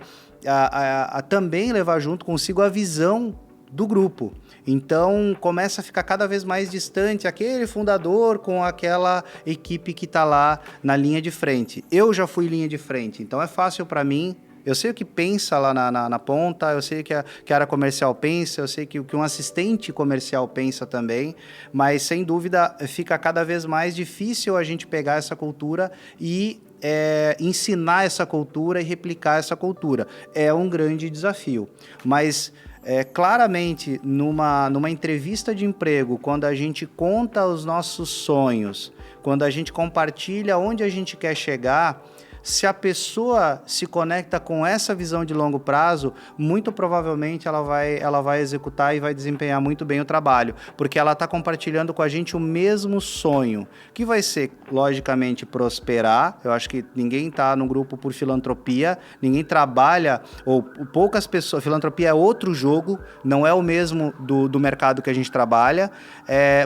também levar junto consigo a visão do grupo. Então, começa a ficar cada vez mais distante aquele fundador com aquela equipe que está lá na linha de frente. Eu já fui linha de frente, então é fácil para mim. Eu sei o que pensa lá na ponta, eu sei o que a área comercial pensa, eu sei o que um assistente comercial pensa também, mas, sem dúvida, fica cada vez mais difícil a gente pegar essa cultura e ensinar essa cultura e replicar essa cultura. É um grande desafio, mas... claramente, numa entrevista de emprego, quando a gente conta os nossos sonhos, quando a gente compartilha onde a gente quer chegar, se a pessoa se conecta com essa visão de longo prazo, muito provavelmente ela vai executar e vai desempenhar muito bem o trabalho, porque ela está compartilhando com a gente o mesmo sonho, que vai ser, logicamente, prosperar. Eu acho que ninguém está no grupo por filantropia, ninguém trabalha, ou poucas pessoas... Filantropia é outro jogo, não é o mesmo do mercado que a gente trabalha,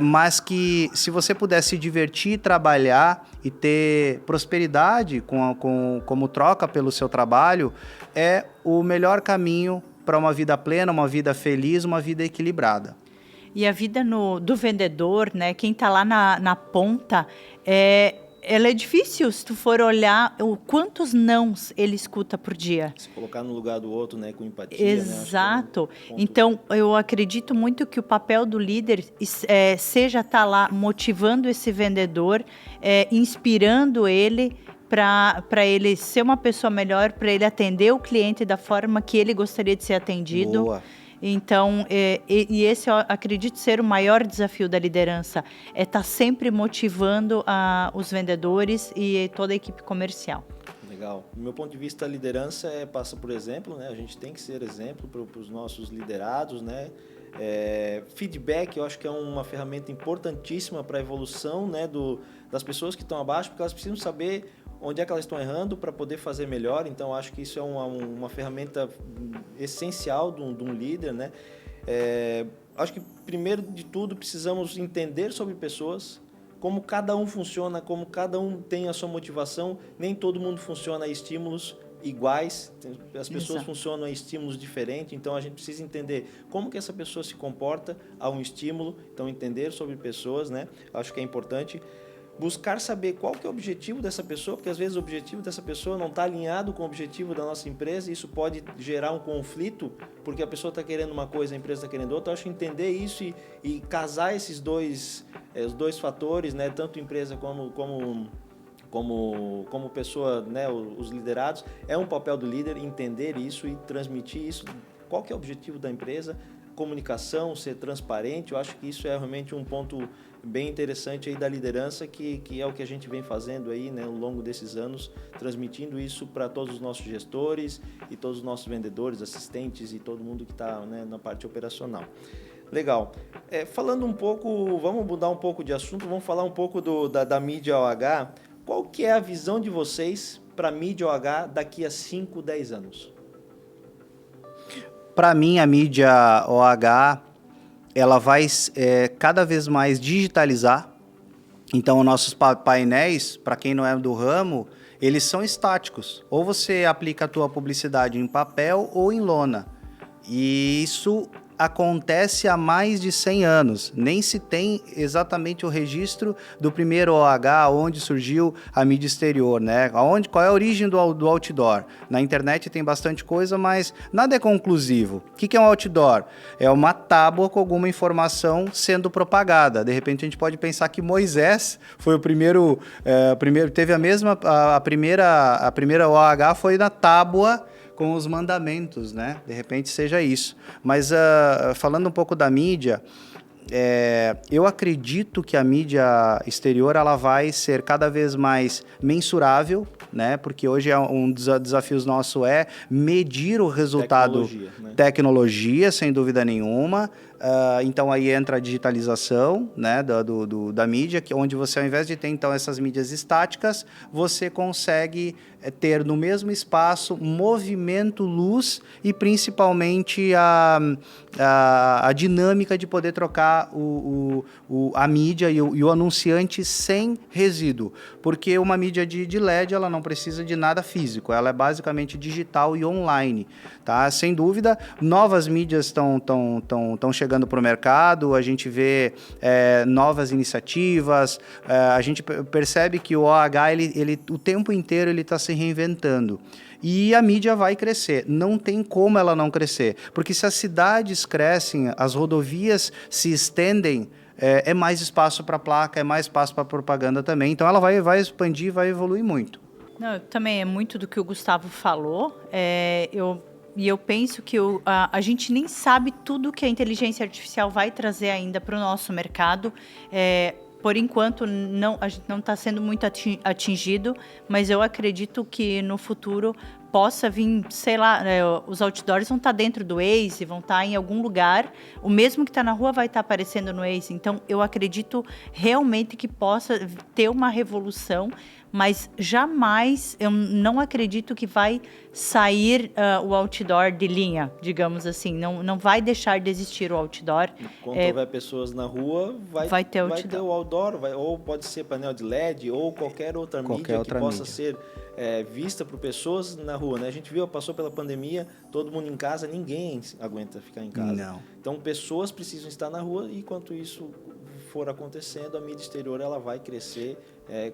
mas que, se você puder se divertir, trabalhar e ter prosperidade como troca pelo seu trabalho, é o melhor caminho para uma vida plena, uma vida feliz, uma vida equilibrada. E a vida do vendedor, né? Quem está lá na ponta, ela é difícil se tu for olhar quantos nãos ele escuta por dia. Se colocar no lugar do outro, né, com empatia. Exato. Né? Então, eu acredito muito que o papel do líder seja estar lá motivando esse vendedor, inspirando ele para ele ser uma pessoa melhor, para ele atender o cliente da forma que ele gostaria de ser atendido. Boa. Então, esse eu acredito ser o maior desafio da liderança, é estar sempre motivando os vendedores e toda a equipe comercial. Legal. Do meu ponto de vista, a liderança passa por exemplo, né? A gente tem que ser exemplo para os nossos liderados, né? Feedback, eu acho que é uma ferramenta importantíssima para a evolução, né, das pessoas que estão abaixo, porque elas precisam saber onde é que elas estão errando para poder fazer melhor. Então, acho que isso é uma ferramenta essencial de um líder, né? Acho que, primeiro de tudo, precisamos entender sobre pessoas, como cada um funciona, como cada um tem a sua motivação. Nem todo mundo funciona a estímulos iguais, as pessoas funcionam a estímulos diferentes, então a gente precisa entender como que essa pessoa se comporta a um estímulo. Então, entender sobre pessoas, né? Acho que é importante. Buscar saber qual que é o objetivo dessa pessoa, porque às vezes o objetivo dessa pessoa não está alinhado com o objetivo da nossa empresa, e isso pode gerar um conflito, porque a pessoa está querendo uma coisa, a empresa está querendo outra. Eu acho que entender isso e casar esses os dois fatores, né, tanto empresa como pessoa, né, os liderados, é um papel do líder entender isso e transmitir isso. Qual que é o objetivo da empresa? Comunicação, ser transparente. Eu acho que isso é realmente um ponto bem interessante aí da liderança, que é o que a gente vem fazendo aí, né, ao longo desses anos, transmitindo isso para todos os nossos gestores e todos os nossos vendedores, assistentes e todo mundo que está, né, na parte operacional. Legal. Falando um pouco, vamos mudar um pouco de assunto, vamos falar um pouco da mídia OH. Qual que é a visão de vocês para a mídia OH daqui a 5, 10 anos? Para mim, a mídia OH, ela vai cada vez mais digitalizar. Então, os nossos painéis, para quem não é do ramo, eles são estáticos. Ou você aplica a tua publicidade em papel ou em lona. E isso acontece há mais de 100 anos. Nem se tem exatamente o registro do primeiro OH, onde surgiu a mídia exterior, né? Qual é a origem do outdoor? Na internet tem bastante coisa, mas nada é conclusivo. O que é um outdoor? É uma tábua com alguma informação sendo propagada. De repente a gente pode pensar que Moisés foi o primeiro teve a primeira OH foi na tábua com os mandamentos, né? De repente seja isso. Mas falando um pouco da mídia, eu acredito que a mídia exterior ela vai ser cada vez mais mensurável, né? Porque hoje um dos desafios nosso é medir o resultado. Tecnologia, sem dúvida nenhuma. Então aí entra a digitalização, né, da mídia, onde você, ao invés de ter então essas mídias estáticas, você consegue ter no mesmo espaço movimento, luz e principalmente a dinâmica de poder trocar a mídia e o anunciante sem resíduo, porque uma mídia de LED ela não precisa de nada físico, ela é basicamente digital e online, tá? Sem dúvida, novas mídias estão chegando para o mercado, a gente vê novas iniciativas, a gente percebe que o OH, ele o tempo inteiro ele está se reinventando. E a mídia vai crescer, não tem como ela não crescer, porque se as cidades crescem, as rodovias se estendem, é mais espaço para placa, é mais espaço para propaganda também, então ela vai expandir, vai evoluir muito. Não, também é muito do que o Gustavo falou, eu penso que a gente nem sabe tudo que a inteligência artificial vai trazer ainda para o nosso mercado. Por enquanto, a gente não está sendo muito atingido, mas eu acredito que no futuro possa vir, sei lá, os outdoors vão estar dentro do Waze, vão estar em algum lugar, o mesmo que está na rua vai estar aparecendo no Waze. Então, eu acredito realmente que possa ter uma revolução, mas jamais, eu não acredito que vai sair o outdoor de linha, digamos assim. Não vai deixar de existir o outdoor. Quando houver pessoas na rua, vai ter o outdoor, ou pode ser painel de LED, ou qualquer outra mídia que possa ser vista por pessoas na rua, né? A gente passou pela pandemia, todo mundo em casa, ninguém aguenta ficar em casa. Não. Então, pessoas precisam estar na rua e, enquanto isso for acontecendo, a mídia exterior ela vai crescer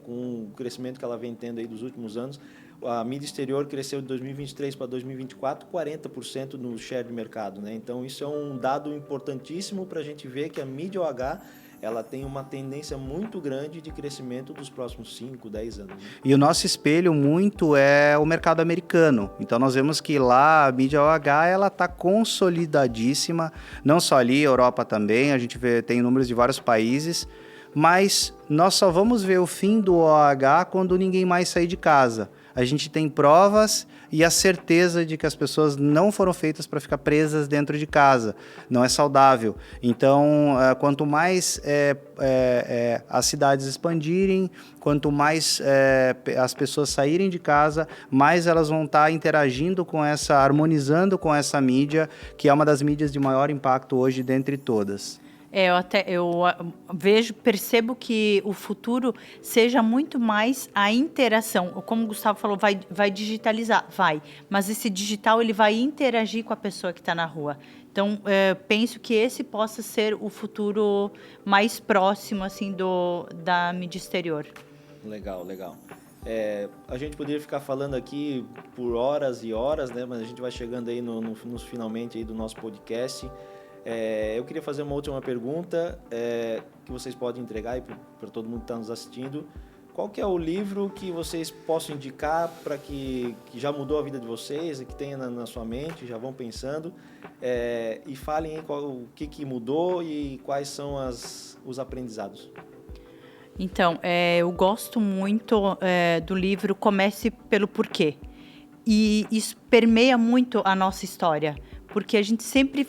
com o crescimento que ela vem tendo aí dos últimos anos. A mídia exterior cresceu de 2023 para 2024, 40% no share de mercado, né? Então, isso é um dado importantíssimo para a gente ver que a mídia OH ela tem uma tendência muito grande de crescimento dos próximos 5, 10 anos. Né? E o nosso espelho muito é o mercado americano. Então, nós vemos que lá a mídia OH ela está consolidadíssima, não só ali, Europa também, a gente tem números de vários países, mas nós só vamos ver o fim do OH quando ninguém mais sair de casa. A gente tem provas e a certeza de que as pessoas não foram feitas para ficar presas dentro de casa. Não é saudável. Então, quanto mais as cidades expandirem, quanto mais as pessoas saírem de casa, mais elas vão estar interagindo harmonizando com essa mídia, que é uma das mídias de maior impacto hoje dentre todas. Eu percebo que o futuro seja muito mais a interação. Como o Gustavo falou, vai digitalizar, mas esse digital ele vai interagir com a pessoa que está na rua. Então, penso que esse possa ser o futuro mais próximo assim, da mídia exterior. Legal. A gente poderia ficar falando aqui por horas e horas, né? Mas a gente vai chegando aí nos finalmente aí do nosso podcast. Eu queria fazer uma última pergunta que vocês podem entregar para todo mundo que está nos assistindo. Qual que é o livro que vocês possam indicar para que já mudou a vida de vocês, que tenha na sua mente, já vão pensando, e falem aí o que mudou e quais são os aprendizados? Então, eu gosto muito do livro Comece pelo Porquê. E isso permeia muito a nossa história. Porque a gente sempre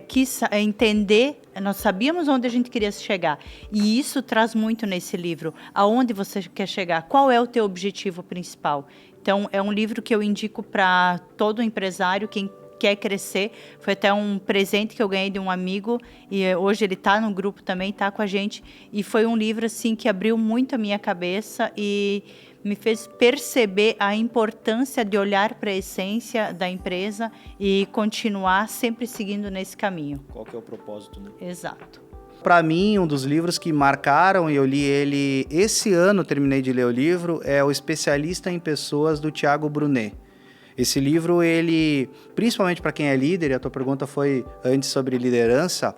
quis entender, nós sabíamos onde a gente queria chegar. E isso traz muito nesse livro. Aonde você quer chegar? Qual é o teu objetivo principal? Então, é um livro que eu indico para todo empresário, quem quer crescer. Foi até um presente que eu ganhei de um amigo e hoje ele está no grupo também, está com a gente. E foi um livro assim que abriu muito a minha cabeça e me fez perceber a importância de olhar para a essência da empresa e continuar sempre seguindo nesse caminho. Qual que é o propósito, né? Exato. Para mim, um dos livros que marcaram, e eu li ele esse ano, terminei de ler o livro, é O Especialista em Pessoas, do Thiago Brunet. Esse livro, ele, principalmente para quem é líder, e a tua pergunta foi antes sobre liderança,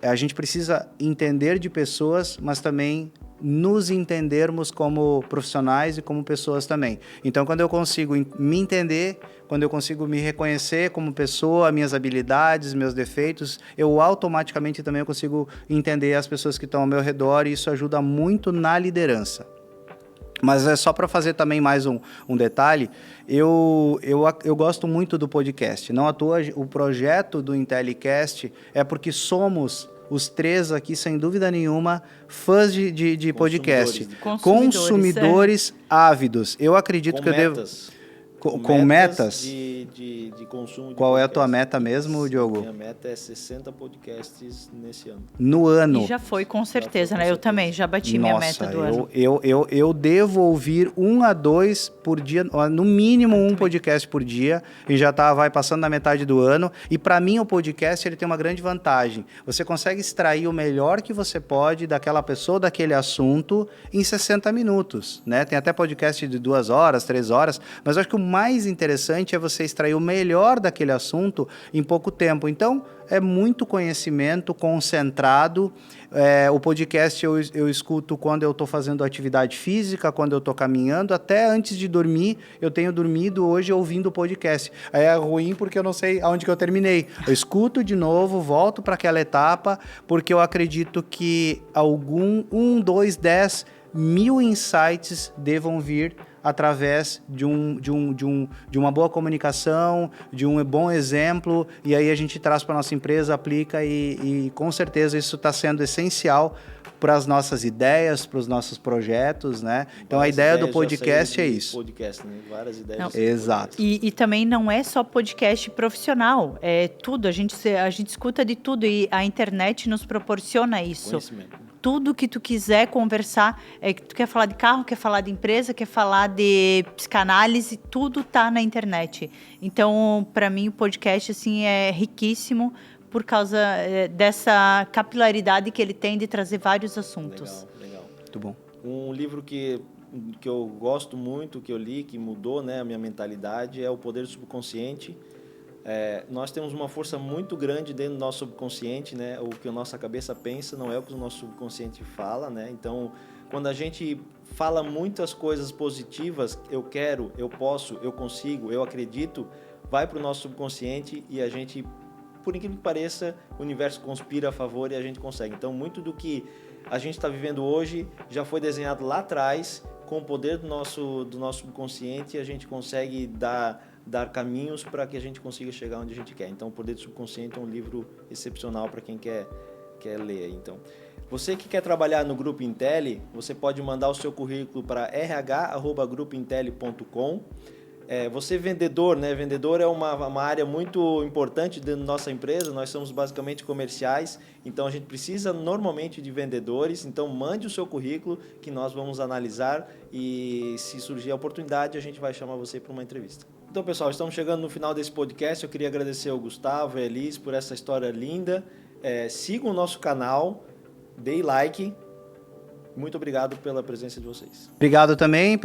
a gente precisa entender de pessoas, mas também nos entendermos como profissionais e como pessoas também. Então, quando eu consigo me entender, quando eu consigo me reconhecer como pessoa, minhas habilidades, meus defeitos, eu automaticamente também consigo entender as pessoas que estão ao meu redor e isso ajuda muito na liderança. Mas é só para fazer também mais um detalhe, eu gosto muito do podcast. Não à toa, o projeto do Intellicast é porque somos os três aqui, sem dúvida nenhuma, fãs de podcast. Consumidores ávidos. Eu acredito que eu devo... Com metas? De consumo de Qual é a tua meta mesmo, Diogo? Minha meta é 60 podcasts nesse ano. No ano? E já foi, com certeza, né? Eu também, já bati minha meta do ano. Eu devo ouvir 1 a 2 por dia, no mínimo um podcast por dia, e já vai passando da metade do ano. E para mim o podcast ele tem uma grande vantagem. Você consegue extrair o melhor que você pode daquela pessoa, daquele assunto, em 60 minutos, né? Tem até podcast de 2 horas, 3 horas, mas eu acho que o mais interessante é você extrair o melhor daquele assunto em pouco tempo. Então, é muito conhecimento concentrado. O podcast eu escuto quando eu estou fazendo atividade física, quando eu estou caminhando, até antes de dormir. Eu tenho dormido hoje ouvindo o podcast. Aí é ruim porque eu não sei aonde que eu terminei. Eu escuto de novo, volto para aquela etapa, porque eu acredito que 1, 2, 10 mil insights devam vir através de uma boa comunicação, de um bom exemplo, e aí a gente traz para a nossa empresa, aplica e com certeza isso está sendo essencial para as nossas ideias, para os nossos projetos, né? Então a ideia do podcast é isso. Podcast, né? Várias ideias. Não. Exato. E também não é só podcast profissional, é tudo, a gente escuta de tudo e a internet nos proporciona isso. Conhecimento. Tudo que tu quiser conversar, tu quer falar de carro, quer falar de empresa, quer falar de psicanálise, tudo tá na internet. Então, para mim, o podcast assim, é riquíssimo por causa dessa capilaridade que ele tem de trazer vários assuntos. Legal. Muito bom. Um livro que eu gosto muito, que eu li, que mudou, né, a minha mentalidade, é O Poder do Subconsciente. Nós temos uma força muito grande dentro do nosso subconsciente, né? O que a nossa cabeça pensa não é o que o nosso subconsciente fala, né? Então, quando a gente fala muitas coisas positivas, eu quero, eu posso, eu consigo, eu acredito, vai para o nosso subconsciente e a gente, por incrível que pareça, o universo conspira a favor e a gente consegue. Então, muito do que a gente está vivendo hoje já foi desenhado lá atrás, com o poder do nosso subconsciente, e a gente consegue dar caminhos para que a gente consiga chegar onde a gente quer. Então, O Poder do Subconsciente é um livro excepcional para quem quer ler. Então, você que quer trabalhar no Grupo Intelli, você pode mandar o seu currículo para rh@grupointelli.com. Você vendedor, né? Vendedor é uma área muito importante dentro da nossa empresa. Nós somos basicamente comerciais, então a gente precisa normalmente de vendedores. Então mande o seu currículo que nós vamos analisar e se surgir a oportunidade a gente vai chamar você para uma entrevista. Então, pessoal, estamos chegando no final desse podcast. Eu queria agradecer ao Gustavo e a Elis por essa história linda. Sigam o nosso canal, dê like. Muito obrigado pela presença de vocês. Obrigado também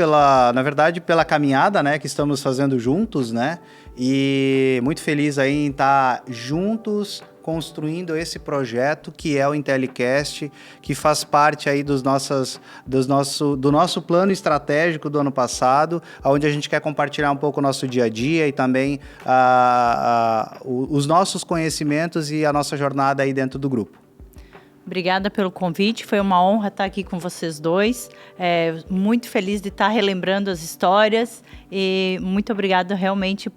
na verdade, pela caminhada, né, que estamos fazendo juntos, né? E muito feliz aí em estar juntos construindo esse projeto que é o Intellicast, que faz parte aí do nosso plano estratégico do ano passado, onde a gente quer compartilhar um pouco o nosso dia a dia e também os nossos conhecimentos e a nossa jornada aí dentro do grupo. Obrigada pelo convite, foi uma honra estar aqui com vocês dois. Muito feliz de estar relembrando as histórias e muito obrigada realmente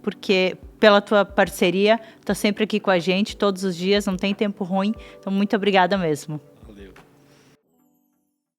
pela tua parceria. Está sempre aqui com a gente todos os dias, não tem tempo ruim. Então, muito obrigada mesmo.